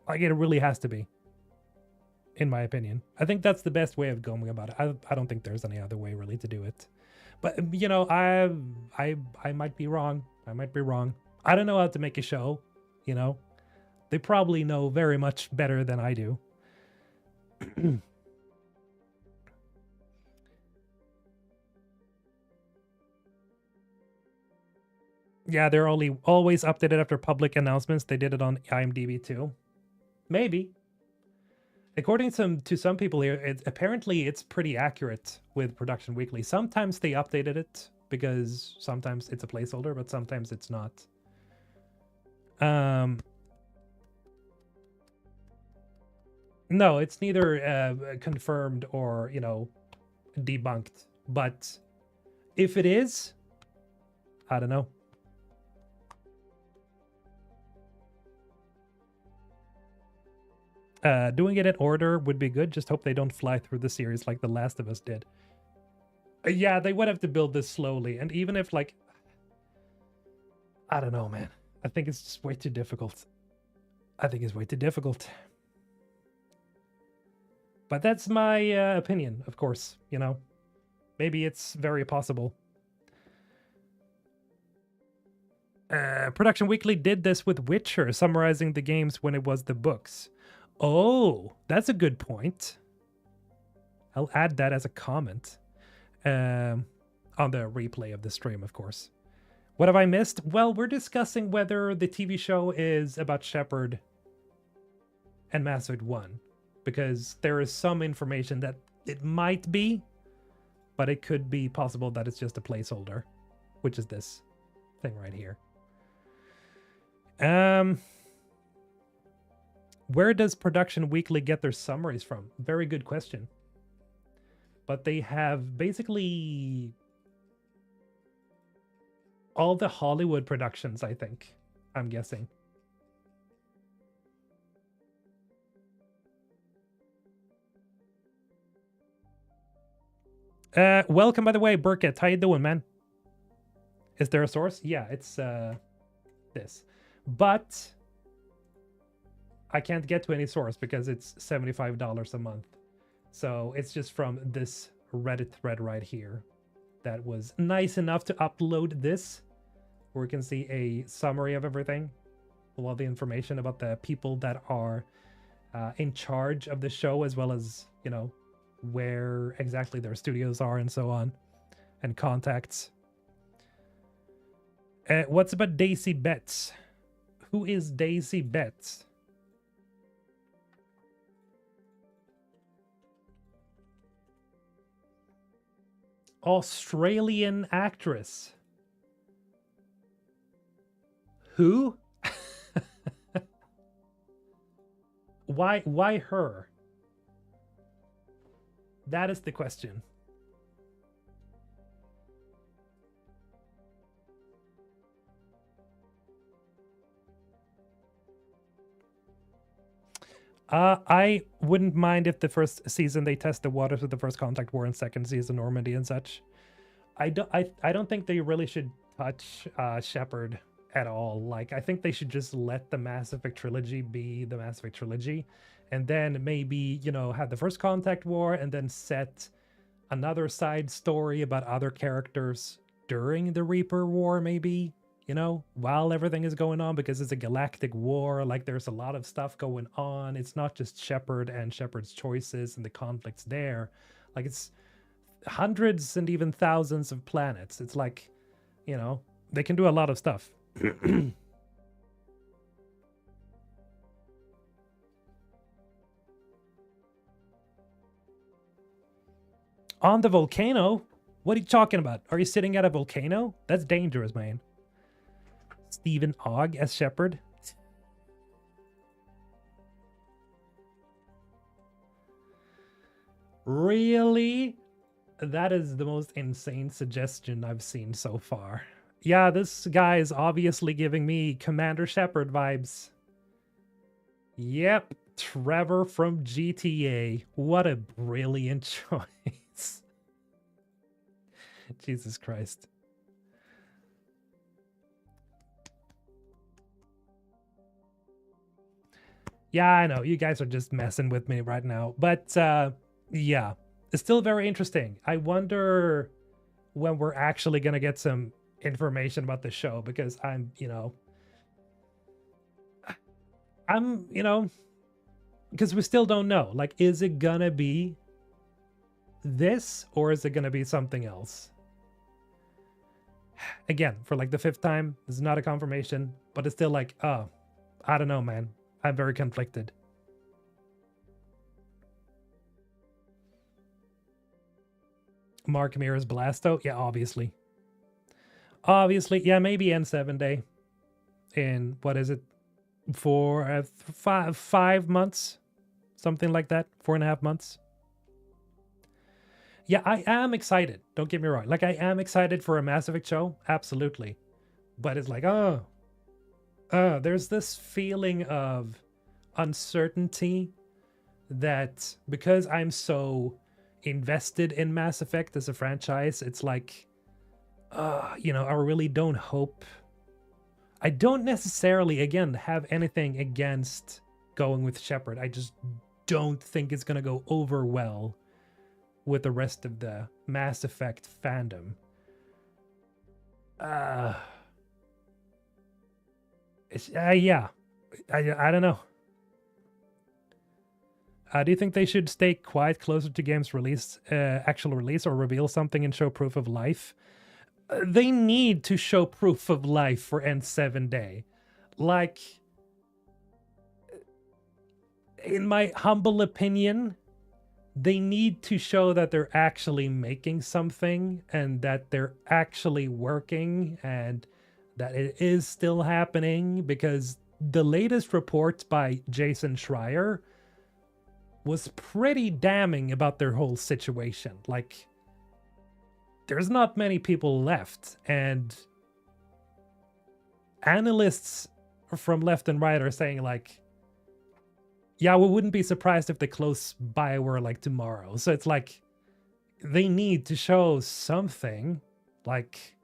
Like, it really has to be, in my opinion. I think that's the best way of going about it. I don't think there's any other way really to do it. But, I might be wrong. I might be wrong. I don't know how to make a show, They probably know very much better than I do. Yeah, they're always updated after public announcements. They did it on IMDb too. Maybe. According to some people here, apparently it's pretty accurate with Production Weekly. Sometimes they updated it because sometimes it's a placeholder, but sometimes it's not. No, it's neither confirmed or, debunked. But if it is, I don't know. Doing it in order would be good. Just hope they don't fly through the series like The Last of Us did. Yeah, they would have to build this slowly. And even if, like... I don't know, man. I think it's just way too difficult. I think it's way too difficult. But that's my opinion, of course, Maybe it's very possible. Production Weekly did this with Witcher, summarizing the games when it was the books. Oh, that's a good point. I'll add that as a comment on the replay of the stream, of course. What have I missed? Well, we're discussing whether the TV show is about Shepard and Mass Effect 1, because there is some information that it might be, but it could be possible that it's just a placeholder, which is this thing right here. Where does Production Weekly get their summaries from? Very good question. But they have basically all the Hollywood productions, I think. I'm guessing. Welcome, by the way, Burkett. How you doing, man? Is there a source? Yeah, it's this. But I can't get to any source because it's $75 a month. So it's just from this Reddit thread right here that was nice enough to upload this, where we can see a summary of everything, a lot of the information about the people that are in charge of the show, as well as, you know, where exactly their studios are and so on, and contacts. What's about Daisy Betts? Who is Daisy Betts? Australian actress. Who? Why her? That is the question. I wouldn't mind if the first season they test the waters with the First Contact War and second season Normandy and such. I don't think they really should touch Shepard at all. Like, I think they should just let the Mass Effect trilogy be the Mass Effect trilogy, and then maybe, you know, have the First Contact War and then set another side story about other characters during the Reaper War, maybe, you know, while everything is going on, because it's a galactic war. Like, there's a lot of stuff going on. It's not just Shepard and Shepard's choices and the conflicts there. Like, it's hundreds and even thousands of planets. It's like, you know, they can do a lot of stuff. On the volcano? What are you talking about? Are you sitting at a volcano? That's dangerous, man. Stephen Ogg as Shepard. Really? That is the most insane suggestion I've seen so far. Yeah, this guy is obviously giving me Commander Shepard vibes. Yep, Trevor from GTA. What a brilliant choice. Jesus Christ. Yeah, I know. You guys are just messing with me right now. But yeah, it's still very interesting. I wonder when we're actually going to get some information about the show, because I'm, you know, because we still don't know. Like, is it going to be this or is it going to be something else? Again, for like the 5th time, this is not a confirmation, but it's still like, oh, I don't know, man. I'm very conflicted. Mark Mirror's Blasto? Yeah, obviously. Obviously, yeah, maybe N7 Day. In, what is it? For 5 months? Something like that. 4.5 months. Yeah, I am excited. Don't get me wrong. Like, I am excited for a Mass Effect show. Absolutely. But it's like, there's this feeling of uncertainty that, because I'm so invested in Mass Effect as a franchise, it's like, you know, I really don't hope. I don't necessarily, again, have anything against going with Shepard. I just don't think it's going to go over well with the rest of the Mass Effect fandom. Yeah, I don't know. Do you think they should stay quiet closer to game's release, actual release, or reveal something and show proof of life? They need to show proof of life for N7 Day. Like, in my humble opinion, they need to show that they're actually making something and that they're actually working and that it is still happening, because the latest report by Jason Schreier was pretty damning about their whole situation. Like, there's not many people left, and analysts from left and right are saying, like, yeah, we wouldn't be surprised if they close BioWare like tomorrow. So it's like, they need to show something, like,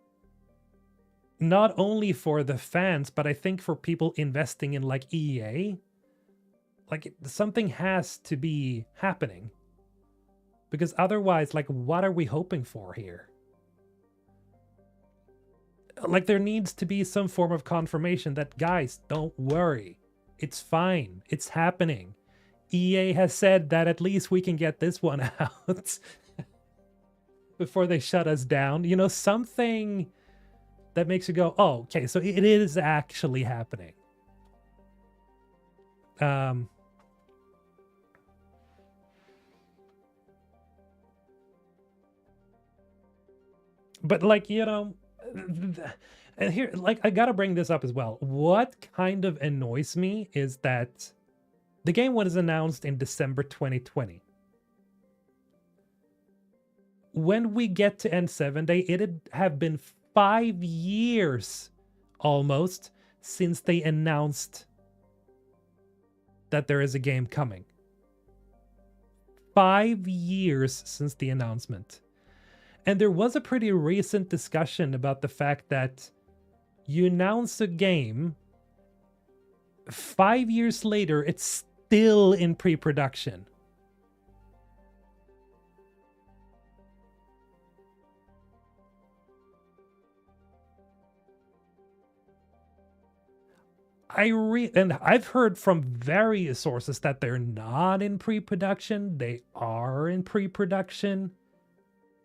not only for the fans, but I think for people investing in like EA, like something has to be happening, because otherwise, like, what are we hoping for here? Like, there needs to be some form of confirmation that, guys, don't worry, it's fine, it's happening. EA has said that at least we can get this one out before they shut us down. You know, something that makes you go, oh, okay, so it is actually happening. But like, you know, and here, like, I gotta bring this up as well. What kind of annoys me is that the game was announced in December 2020. When we get to N7 Day, it'd have been 5 years almost since they announced that there is a game coming. 5 years since the announcement. And there was a pretty recent discussion about the fact that you announce a game, 5 years later, it's still in pre-production. And I've heard from various sources that they're not in pre-production. They are in pre-production.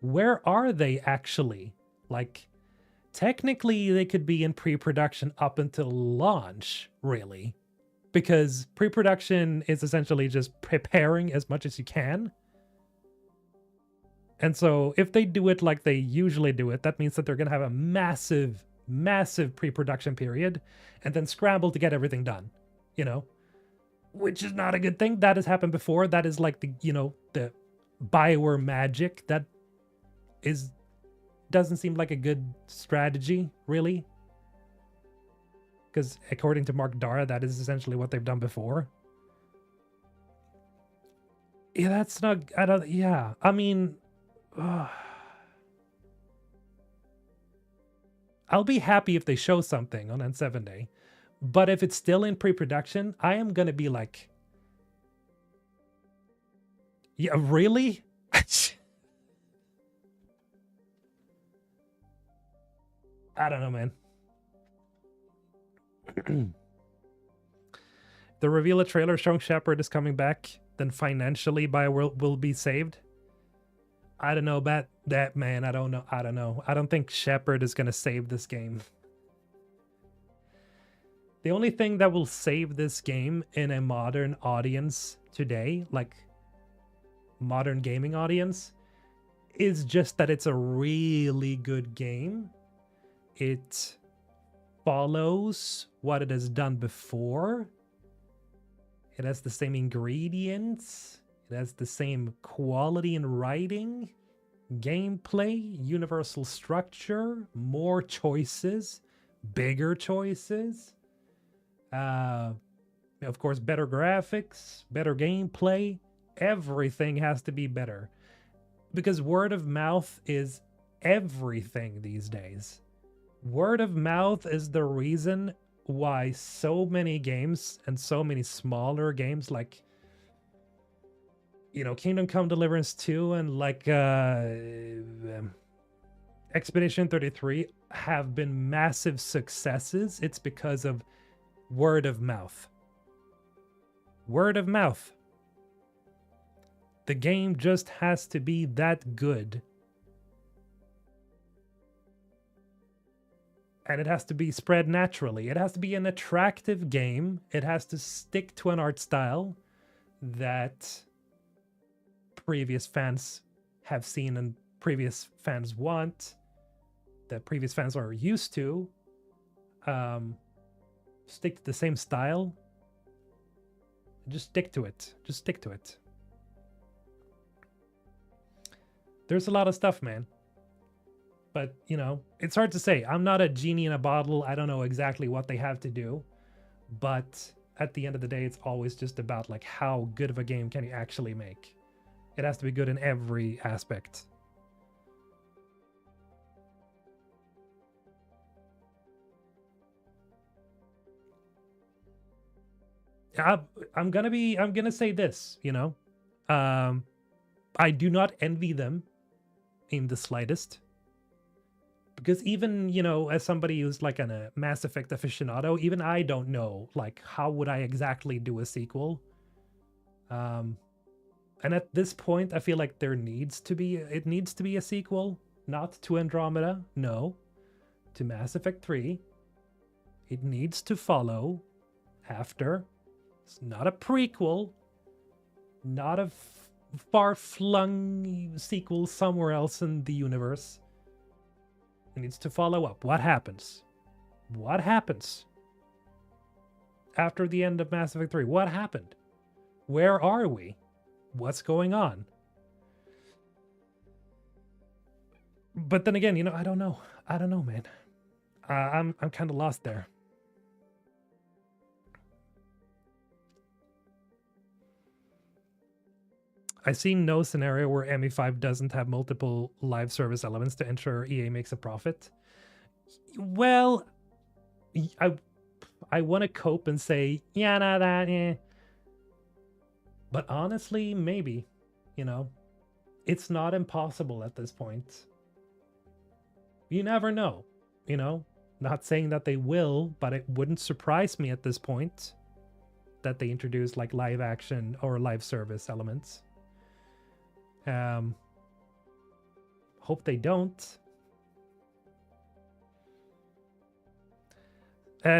Where are they actually? Like, technically they could be in pre-production up until launch, really, because pre-production is essentially just preparing as much as you can. And so if they do it like they usually do it, that means that they're going to have a massive pre-production period and then scramble to get everything done, you know, which is not a good thing. That has happened before. That is like the, you know, the BioWare magic that doesn't seem like a good strategy, really, because according to Mark Dara, that is essentially what they've done before. Yeah, that's not, I don't, yeah, I mean, I'll be happy if they show something on N7 Day, but if it's still in pre-production, I am gonna be like, yeah, really? I don't know, man. The reveal a trailer showing Shepard is coming back, then financially BioWare will be saved. I don't know about that, man. I don't know. I don't think Shepard is going to save this game. The only thing that will save this game in a modern audience today, like modern gaming audience, is just that it's a really good game. It follows what it has done before. It has the same ingredients. It has the same quality in writing, gameplay, universal structure, more choices, bigger choices. Of course, better graphics, better gameplay. Everything has to be better, because word of mouth is everything these days. Word of mouth is the reason why so many games and so many smaller games like, you know, Kingdom Come Deliverance 2 and like Expedition 33 have been massive successes. It's because of word of mouth. Word of mouth. The game just has to be that good. and it has to be spread naturally. It has to be an attractive game. It has to stick to an art style that previous fans have seen and previous fans want, that previous fans are used to. Stick to the same style. Just stick to it. Just stick to it. There's a lot of stuff, man. But, you know, it's hard to say. I'm not a genie in a bottle. I don't know exactly what they have to do. But at the end of the day, it's always just about, like, how good of a game can you actually make. It has to be good in every aspect. I'm gonna say this, you know. I do not envy them in the slightest. Because even, you know, as somebody who's like a Mass Effect aficionado, even I don't know, like, how would I exactly do a sequel? And at this point, I feel like it needs to be a sequel, not to Andromeda, no, to Mass Effect 3. It needs to follow after. It's not a prequel, not a far-flung sequel somewhere else in the universe. It needs to follow up. What happens? What happens after the end of Mass Effect 3? What happened? Where are we? What's going on? But then again, you know, I don't know. I don't know, man. I'm kind of lost there. I see no scenario where ME5 doesn't have multiple live service elements to ensure EA makes a profit. Well, I want to cope and say, yeah, nah, that, yeah. But honestly, maybe, you know, it's not impossible at this point. You never know, you know, not saying that they will, but it wouldn't surprise me at this point that they introduce like live action or live service elements. Hope they don't.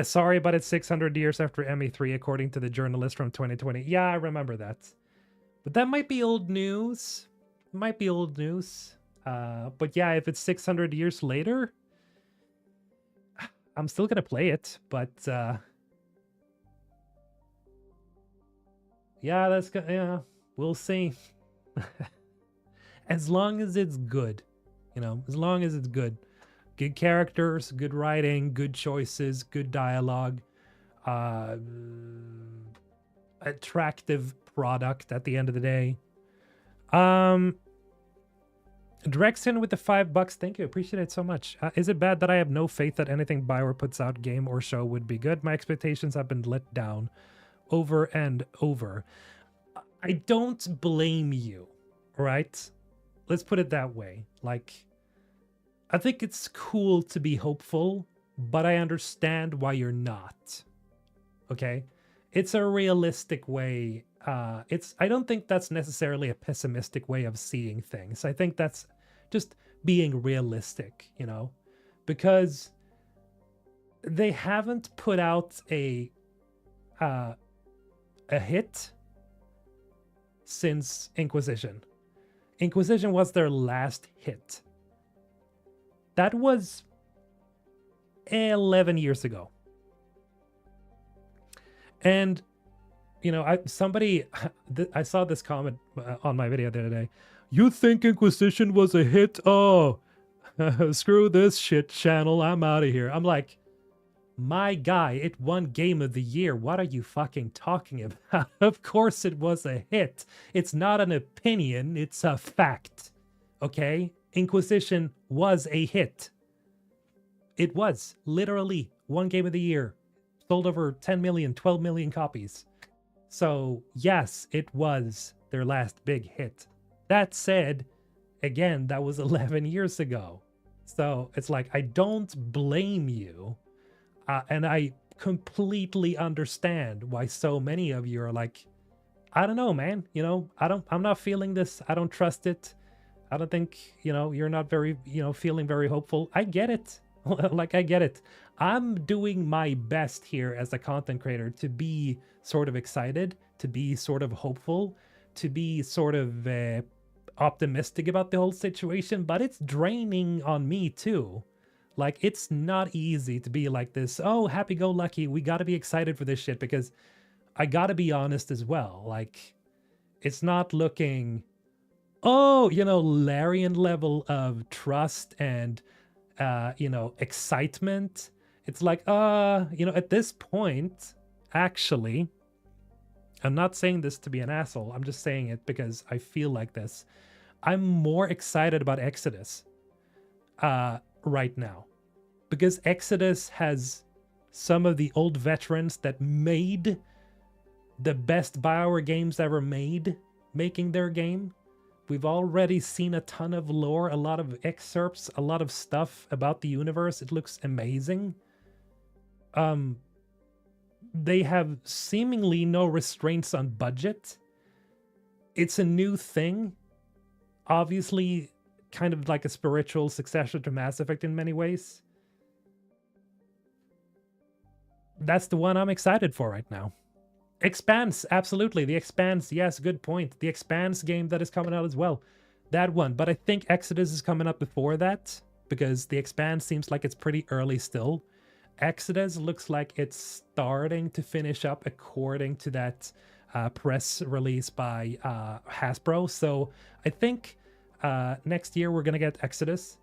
Sorry, but it's 600 years after ME3, according to the journalist from 2020. Yeah, I remember that. But that might be old news. Might be old news. But yeah, if it's 600 years later, I'm still gonna play it. But yeah, that's good. Yeah, we'll see. As long as it's good, you know, as long as it's good. Good characters, good writing, good choices, good dialogue, attractive product at the end of the day. Drexen with the $5. Thank you. Appreciate it so much. Is it bad that I have no faith that anything Bioware puts out, game or show, would be good? My expectations have been let down over and over. I don't blame you, right? Let's put it that way. Like, I think it's cool to be hopeful, but I understand why you're not. Okay? It's a realistic way. I don't think that's necessarily a pessimistic way of seeing things. I think that's just being realistic, you know? Because they haven't put out a hit since Inquisition. Inquisition was their last hit. That was 11 years ago. And, you know, I saw this comment on my video the other day. You think Inquisition was a hit? Oh, screw this shit channel. I'm out of here. I'm like, my guy, it won Game of the Year. What are you fucking talking about? Of course it was a hit. It's not an opinion. It's a fact. Okay? Inquisition was a hit. It was literally one Game of the Year. Sold over 10 million, 12 million copies. So yes, it was their last big hit. That said, again, that was 11 years ago. So it's like, I don't blame you. And I completely understand why so many of you are like, I don't know, man. You know, I'm not feeling this. I don't trust it. I don't think, you know, you're not very, you know, feeling very hopeful. I get it. Like, I get it. I'm doing my best here as a content creator to be sort of excited, to be sort of hopeful, to be sort of optimistic about the whole situation, but it's draining on me too. Like, it's not easy to be like this, oh, happy go lucky, we gotta be excited for this shit, because I gotta be honest as well. Like, it's not looking, oh, Larian level of trust and excitement. It's like, at this point, actually, I'm not saying this to be an asshole. I'm just saying it because I feel like this. I'm more excited about Exodus right now, because Exodus has some of the old veterans that made the best BioWare games ever made making their game. We've already seen a ton of lore, a lot of excerpts, a lot of stuff about the universe. It looks amazing. They have seemingly no restraints on budget. It's a new thing. Obviously, kind of like a spiritual successor to Mass Effect in many ways. That's the one I'm excited for right now. Expanse, absolutely. The Expanse, yes, good point. The Expanse game that is coming out as well. That one. But I think Exodus is coming up before that, because the Expanse seems like it's pretty early still. Exodus looks like it's starting to finish up according to that press release by Hasbro. So I think next year we're going to get Exodus,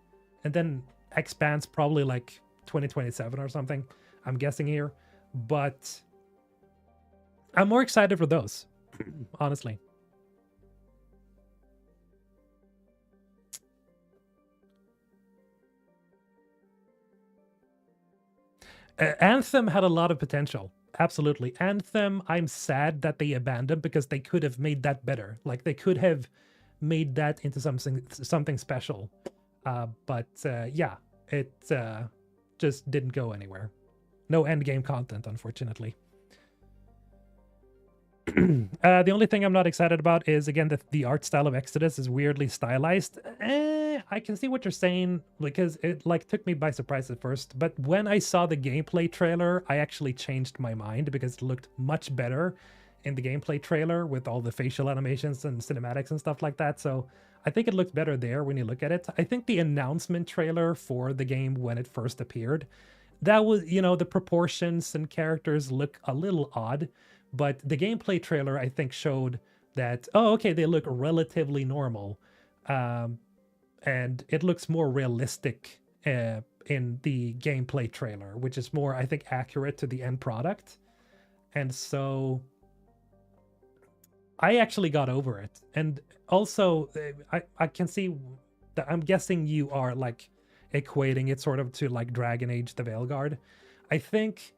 and then Expanse probably like 2027 or something, I'm guessing here. But I'm more excited for those, honestly. Anthem had a lot of potential. Absolutely. Anthem, I'm sad that they abandoned, because they could have made that better. Like, they could have made that into something special. But yeah, it just didn't go anywhere. No endgame content, unfortunately. The only thing I'm not excited about is, again, the art style of Exodus is weirdly stylized. I can see what you're saying, because it like took me by surprise at first. But when I saw the gameplay trailer, I actually changed my mind, because it looked much better in the gameplay trailer with all the facial animations and cinematics and stuff like that. So I think it looks better there when you look at it. I think the announcement trailer for the game when it first appeared, that was, the proportions and characters look a little odd. But the gameplay trailer, I think, showed that, oh, okay, they look relatively normal. And it looks more realistic in the gameplay trailer, which is more, I think, accurate to the end product. And so I actually got over it. And also, I can see that, I'm guessing you are, like, equating it sort of to, like, Dragon Age the Veilguard. I think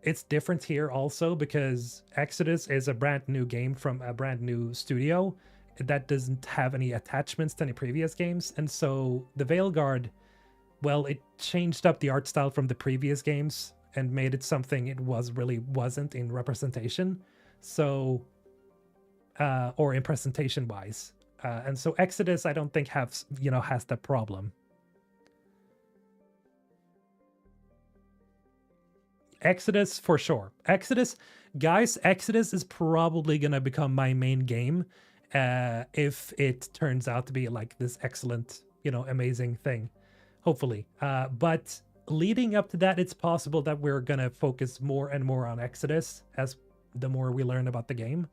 it's different here also, because Exodus is a brand new game from a brand new studio that doesn't have any attachments to any previous games. And so the Veilguard, well, it changed up the art style from the previous games and made it something it wasn't in representation. So, or in presentation wise. And so Exodus, I don't think has that problem. Exodus for sure. Exodus is probably gonna become my main game if it turns out to be like this excellent, amazing thing, hopefully. But leading up to that, it's possible that we're gonna focus more and more on Exodus as the more we learn about the game.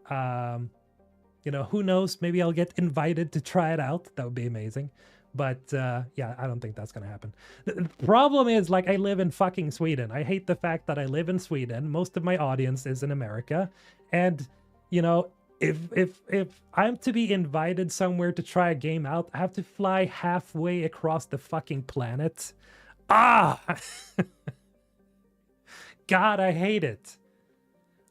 Who knows? Maybe I'll get invited to try it out. That would be amazing. But yeah, I don't think that's going to happen. The problem is, like, I live in fucking Sweden. I hate the fact that I live in Sweden. Most of my audience is in America. And, if I'm to be invited somewhere to try a game out, I have to fly halfway across the fucking planet. Ah! God, I hate it.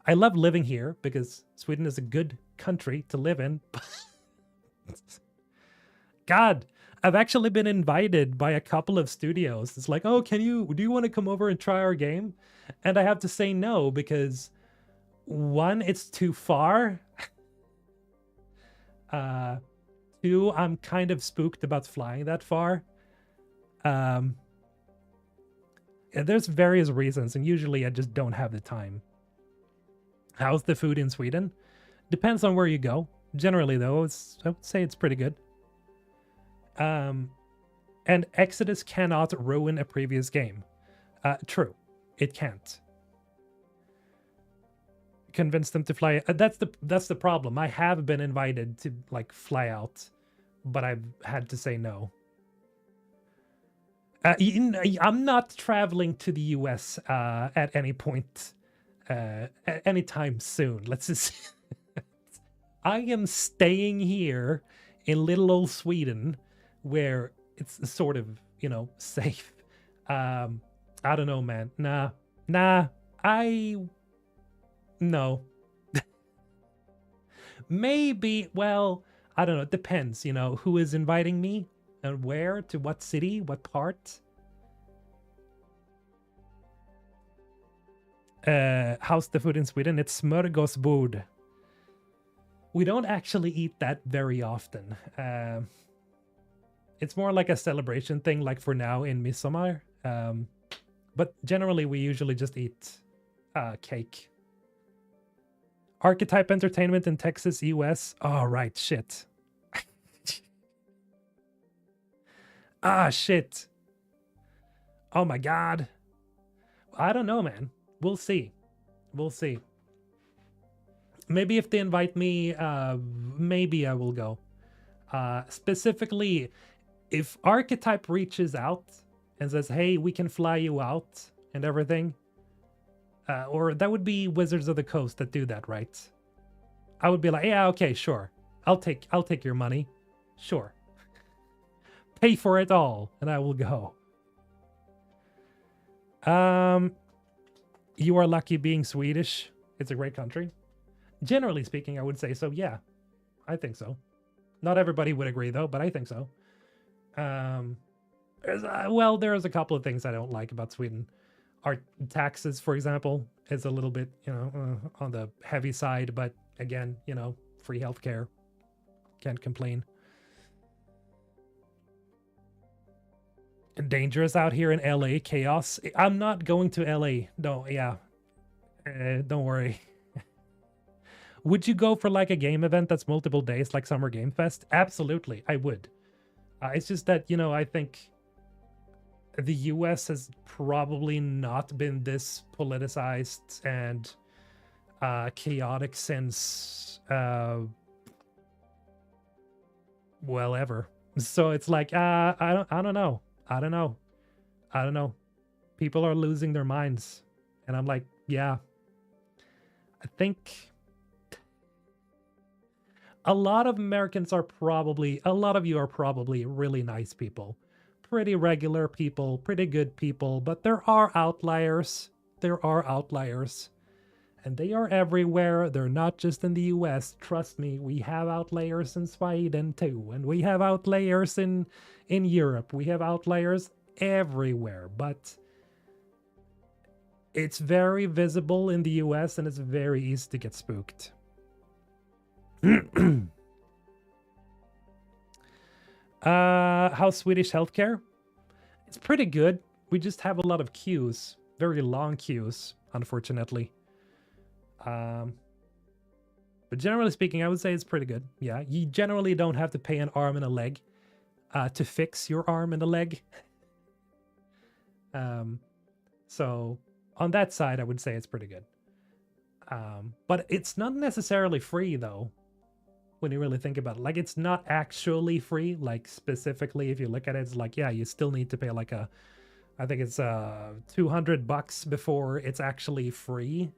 I love living here because Sweden is a good country to live in. God, I've actually been invited by a couple of studios. It's like, oh, do you want to come over and try our game? And I have to say no, because one, it's too far. Two, I'm kind of spooked about flying that far. there's various reasons, and usually I just don't have the time. How's the food in Sweden? Depends on where you go. Generally, though, I would say it's pretty good. And Exodus cannot ruin a previous game. True, it can't. Convince them to fly. That's the problem. I have been invited to like fly out, but I've had to say no. I'm not traveling to the US at any point, anytime soon. Let's just. I am staying here in little old Sweden, where it's sort of, safe. I don't know, man. Nah. No. Maybe, well, I don't know. It depends, who is inviting me and where, to what city, what part. How's the food in Sweden? It's smörgåsbord. We don't actually eat that very often. It's more like a celebration thing, like for now in Midsommar. But generally, we usually just eat cake. Archetype Entertainment in Texas, US. Oh, right, shit. Shit. Oh my god. I don't know, man. We'll see. We'll see. Maybe if they invite me, maybe I will go. Specifically, if Archetype reaches out and says, hey, we can fly you out and everything, or that would be Wizards of the Coast that do that, right? I would be like, yeah, okay, sure. I'll take your money. Sure. Pay for it all, and I will go. You are lucky being Swedish. It's a great country. Generally speaking, I would say so. Yeah, I think so. Not everybody would agree, though, but I think so. There's a couple of things I don't like about Sweden. Our taxes, for example, is a little bit, on the heavy side, but again, free healthcare. Can't complain. Dangerous out here in LA, chaos. I'm not going to LA. No, yeah. Don't worry. Would you go for like a game event that's multiple days, like Summer Game Fest? Absolutely, I would. It's just that, I think the US has probably not been this politicized and chaotic since, ever. So it's like, I don't know. I don't know. People are losing their minds. And I'm like, yeah. I think a lot of Americans are a lot of you are probably really nice people. Pretty regular people, pretty good people, but there are outliers. And they are everywhere. They're not just in the US. Trust me, we have outliers in Sweden too. And we have outliers in Europe. We have outliers everywhere. But it's very visible in the US and it's very easy to get spooked. How's Swedish healthcare? It's pretty good. We just have a lot of queues. Very long queues, unfortunately. But generally speaking, I would say it's pretty good. Yeah, you generally don't have to pay an arm and a leg to fix your arm and a leg. So on that side, I would say it's pretty good. But it's not necessarily free, though, when you really think about it. Like, it's not actually free. Like, specifically, if you look at it, it's like, yeah, you still need to pay like I think it's $200 before it's actually free.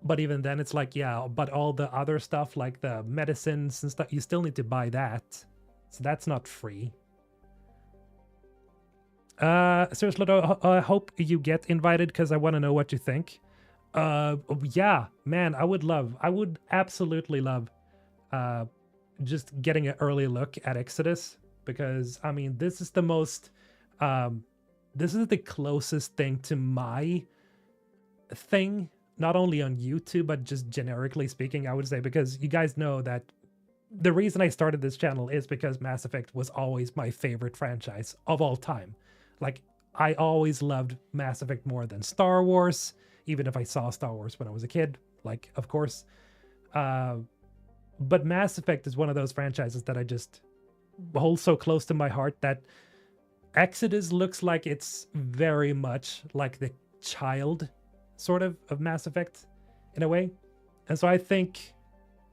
But even then, it's like, yeah, but all the other stuff, like the medicines and stuff, you still need to buy that. So that's not free. Seriously, I hope you get invited because I want to know what you think. Yeah, man, I would absolutely love just getting an early look at Exodus, because, I mean, this is the most, this is the closest thing to my thing. Not only on YouTube, but just generically speaking, I would say, because you guys know that the reason I started this channel is because Mass Effect was always my favorite franchise of all time. Like, I always loved Mass Effect more than Star Wars, even if I saw Star Wars when I was a kid, like, of course. Uh, but Mass Effect is one of those franchises that I just hold so close to my heart that Exodus looks like it's very much like the child sort of Mass Effect in a way. And so I think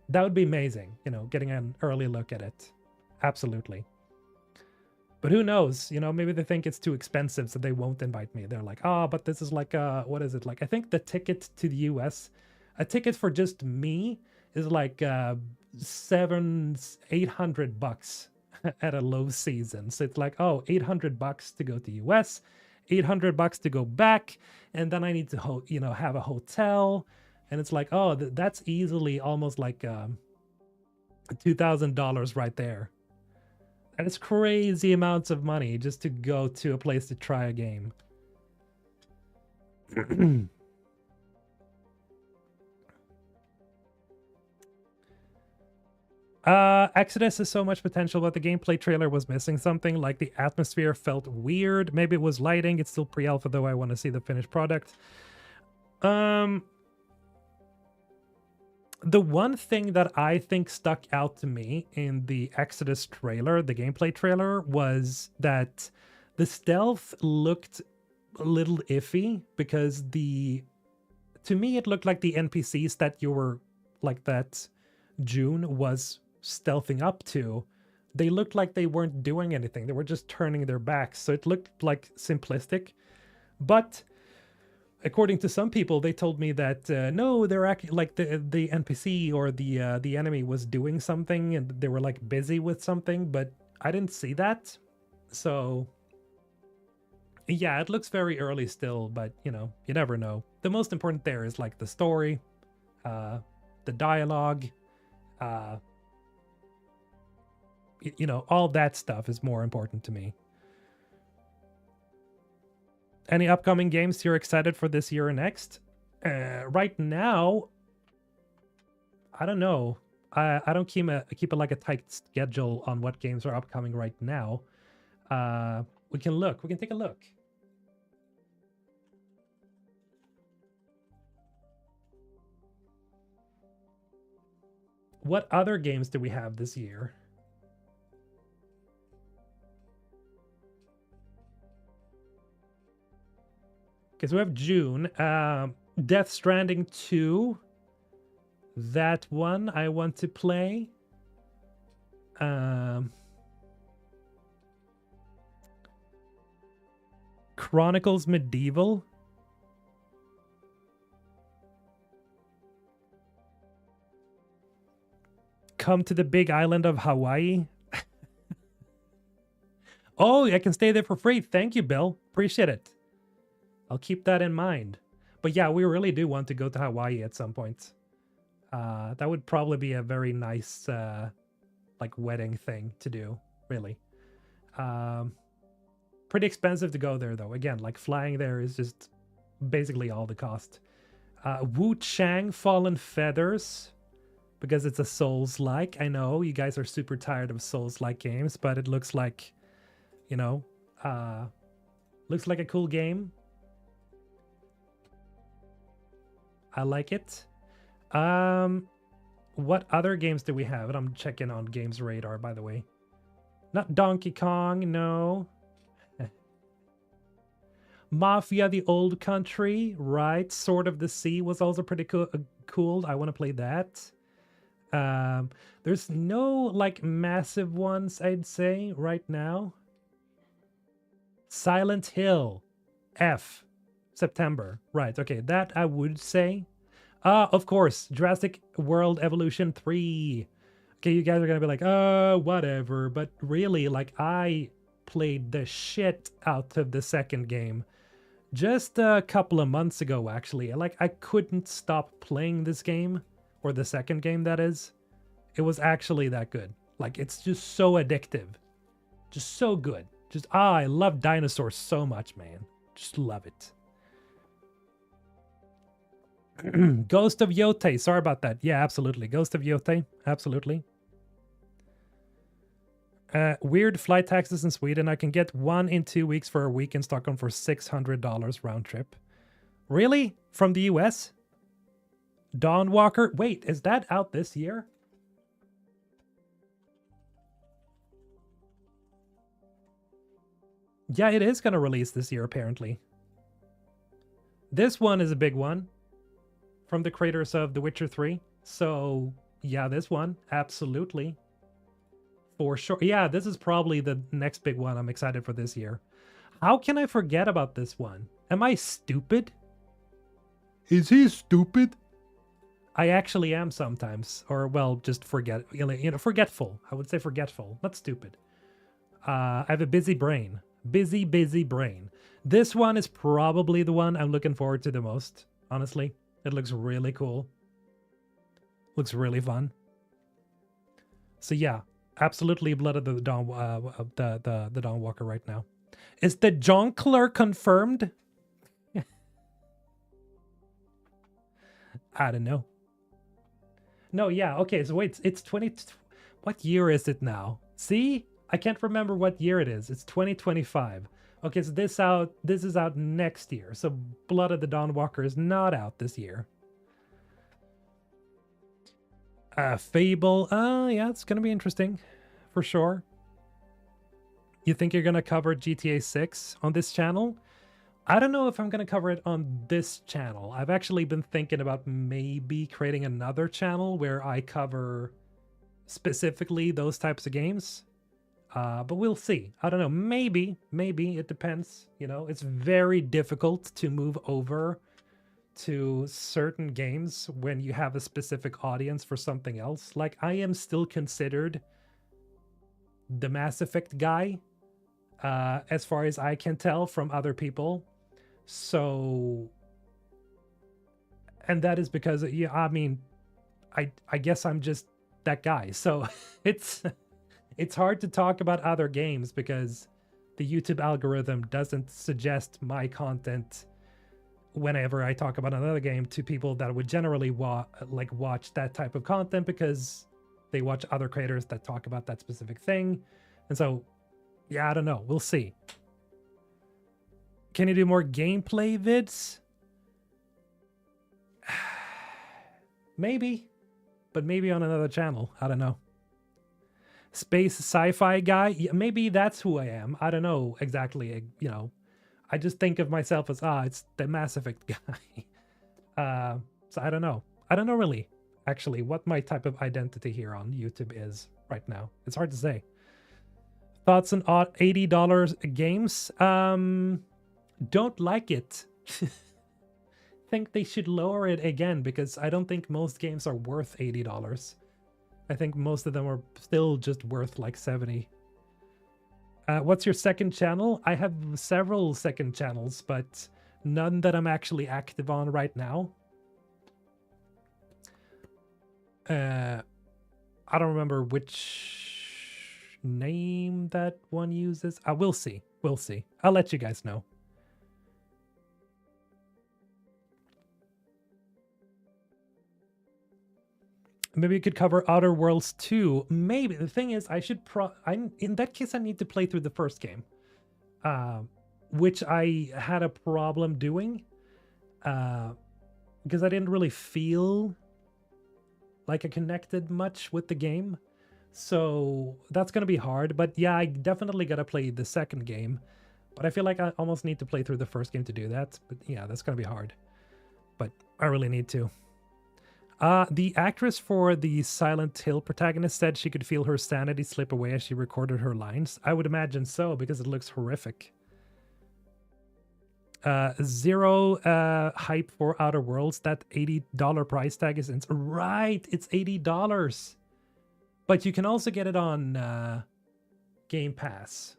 that would be amazing, you know, getting an early look at it. Absolutely. But who knows? You know, maybe they think it's too expensive, so they won't invite me. They're like, oh, but this is like, what is it? Like, I think the ticket to the US, a ticket for just me is like $800 at a low season. So it's like, oh, $800 to go to US, $800 to go back, and then I need to, you know, have a hotel, and it's like, oh, that's easily almost like $2,000 right there. And it's crazy amounts of money just to go to a place to try a game. Exodus has so much potential, but the gameplay trailer was missing something. Like the atmosphere felt weird. Maybe it was lighting. It's still pre-alpha, though. I want to see the finished product. The one thing that I think stuck out to me in the Exodus trailer, the gameplay trailer, was that the stealth looked a little iffy because to me, it looked like the NPCs that you were, like, that June was stealthing up to, they looked like they weren't doing anything. They were just turning their backs. So it looked like simplistic. But according to some people, they told me that no, they're acting like the NPC or the enemy was doing something and they were like busy with something, but I didn't see that. So yeah, it looks very early still, but you know, you never know. The most important there is like the story, the dialogue, you know, all that stuff is more important to me. Any upcoming games you're excited for this year or next? Right now, I don't know. I don't keep a like a tight schedule on what games are upcoming right now. We can look. We can take a look. What other games do we have this year? Okay, so we have June. Death Stranding 2. That one I want to play. Chronicles Medieval. Come to the big island of Hawaii. Oh, I can stay there for free. Thank you, Bill. Appreciate it. I'll keep that in mind. But yeah, we really do want to go to Hawaii at some point. That would probably be a very nice like wedding thing to do, really. Pretty expensive to go there though. Again, like flying there is just basically all the cost. Wu Chang Fallen Feathers, because it's a Souls-like. I know you guys are super tired of Souls-like games, but it looks like, you know, looks like a cool game. I like it. What other games do we have? And I'm checking on Games Radar, by the way. Not Donkey Kong, no. Mafia: The Old Country, right? Sword of the Sea was also pretty cool. I want to play that. There's no like massive ones, I'd say, right now. Silent Hill, F, September. Right, okay, that I would say. Of course, Jurassic World Evolution 3. Okay, you guys are gonna be like, whatever. But really, like, I played the shit out of the second game just a couple of months ago, actually. Like, I couldn't stop playing this game, or the second game, that is. It was actually that good. Like, it's just so addictive. Just so good. Just, I love dinosaurs so much, man. Just love it. Ghost of Yotei. Sorry about that. Yeah, absolutely. Ghost of Yotei. Absolutely. Weird flight taxes in Sweden. I can get 1 in 2 weeks for a week in Stockholm for $600 round trip. Really? From the US? Dawn Walker? Wait, is that out this year? Yeah, it is going to release this year, apparently. This one is a big one from the creators of The Witcher 3. So, yeah, this one. Absolutely. For sure. Yeah, this is probably the next big one I'm excited for this year. How can I forget about this one? Am I stupid? Is he stupid? I actually am sometimes. Or, well, just forgetful. I would say forgetful, not stupid. I have a busy brain. Busy brain. This one is probably the one I'm looking forward to the most, honestly. It looks really cool. Looks really fun. So yeah, absolutely Blood of the Dawn, the Dawn Walker right now. Is the Jonkler confirmed? I don't know. No, yeah, okay, so wait, it's 20... What year is it now? See? I can't remember what year it is. It's 2025. Okay, so this is out next year. So Blood of the Dawn Walker is not out this year. Fable. Yeah, it's gonna be interesting. For sure. You think you're gonna cover GTA 6 on this channel? I don't know if I'm gonna cover it on this channel. I've actually been thinking about maybe creating another channel where I cover specifically those types of games. But we'll see. I don't know. Maybe it depends. You know, it's very difficult to move over to certain games when you have a specific audience for something else. Like, I am still considered the Mass Effect guy, as far as I can tell from other people. So, and that is because, yeah, I mean, I guess I'm just that guy. So it's hard to talk about other games because the YouTube algorithm doesn't suggest my content whenever I talk about another game to people that would generally watch that type of content because they watch other creators that talk about that specific thing. And so, yeah, I don't know. We'll see. Can you do more gameplay vids? Maybe, but maybe on another channel. I don't know. Space sci-fi guy? Yeah, maybe that's who I am. I don't know exactly, you know. I just think of myself as, it's the Mass Effect guy. So I don't know. I don't know really, actually, what my type of identity here on YouTube is right now. It's hard to say. Thoughts on $80 games? Don't like it. Think they should lower it again because I don't think most games are worth $80. I think most of them are still just worth like 70. What's your second channel? I have several second channels, but none that I'm actually active on right now. I don't remember which name that one uses. We'll see. We'll see. I'll let you guys know. Maybe you could cover Outer Worlds 2. Maybe. The thing is, I should in that case, I need to play through the first game. Which I had a problem doing. Because I didn't really feel like I connected much with the game. So that's going to be hard. But yeah, I definitely got to play the second game. But I feel like I almost need to play through the first game to do that. But yeah, that's going to be hard. But I really need to. The actress for the Silent Hill protagonist said she could feel her sanity slip away as she recorded her lines. I would imagine so, because it looks horrific. Zero hype for Outer Worlds. That $80 price tag is right. It's $80, but you can also get it on Game Pass,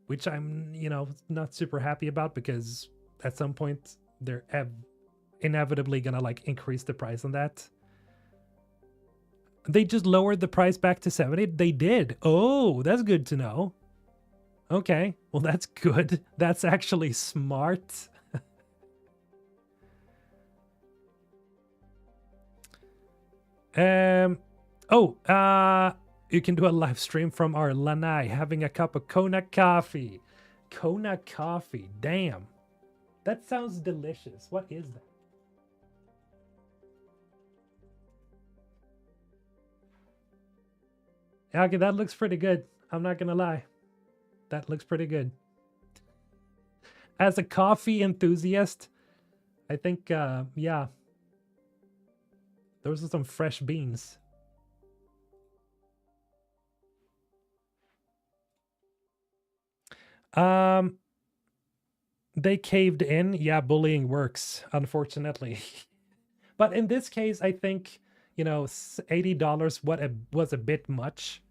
which I'm not super happy about because at some point they're inevitably gonna like increase the price on that. They just lowered the price back to 70. They did. Oh, that's good to know. Okay, well, that's good. That's actually smart. You can do a live stream from our lanai having a cup of Kona coffee. Kona coffee. Damn. That sounds delicious. What is that? Okay, that looks pretty good. I'm not gonna lie. That looks pretty good. As a coffee enthusiast, I think, yeah. Those are some fresh beans. They caved in. Yeah, bullying works, unfortunately. But in this case, I think, you know, $80 was a bit much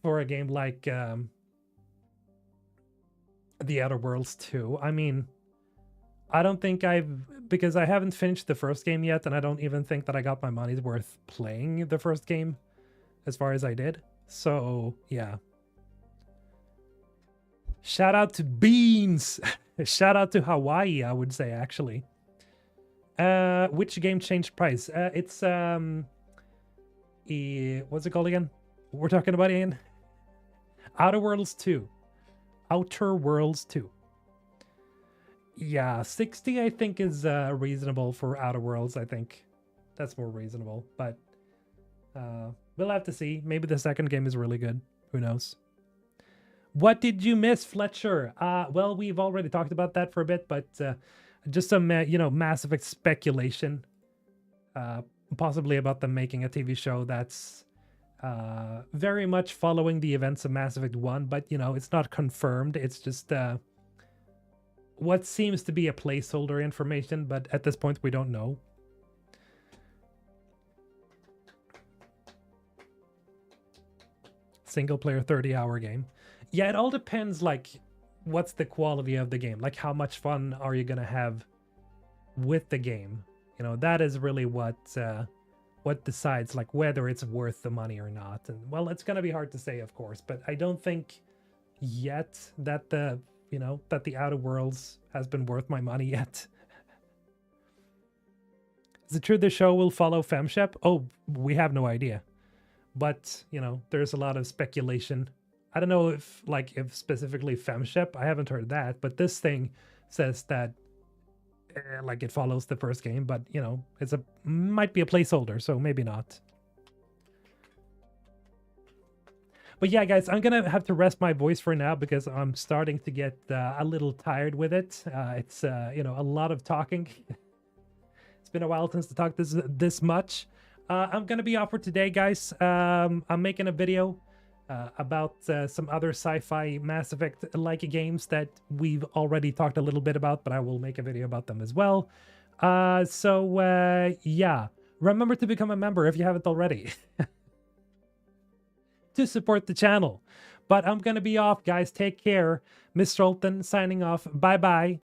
for a game like The Outer Worlds 2. I mean, I don't think because I haven't finished the first game yet, and I don't even think that I got my money's worth playing the first game as far as I did. So, yeah. Shout out to Beans! Shout out to Hawaii, I would say, actually. Which game changed price? It's, what's it called again? We're talking about Ian? Outer Worlds 2. Outer Worlds 2. Yeah, 60 I think is reasonable for Outer Worlds, I think. That's more reasonable, but we'll have to see. Maybe the second game is really good. Who knows? What did you miss, Fletcher? Well, we've already talked about that for a bit, but just some, you know, Mass Effect speculation. Possibly about them making a TV show that's very much following the events of Mass Effect 1, but, you know, it's not confirmed. It's just what seems to be a placeholder information, but at this point we don't know. Single player 30-hour game. Yeah, it all depends, like, what's the quality of the game? Like, how much fun are you gonna have with the game? You know, that is really what decides, like, whether it's worth the money or not. And, well, it's gonna be hard to say, of course, but I don't think yet that the Outer Worlds has been worth my money yet. Is it true the show will follow FemShep? Oh, we have no idea. But, you know, there's a lot of speculation. I don't know if specifically FemShep, I haven't heard that, but this thing says that like it follows the first game, but, you know, might be a placeholder, so maybe not. But yeah, guys, I'm gonna have to rest my voice for now because I'm starting to get a little tired with it. It's you know, a lot of talking. It's been a while since I talked this much. I'm gonna be off for today, guys. I'm making a video about some other sci-fi Mass Effect-like games that we've already talked a little bit about, but I will make a video about them as well. So yeah, remember to become a member if you haven't already. To support the channel. But I'm gonna be off, guys. Take care. MrHulthen signing off. Bye-bye.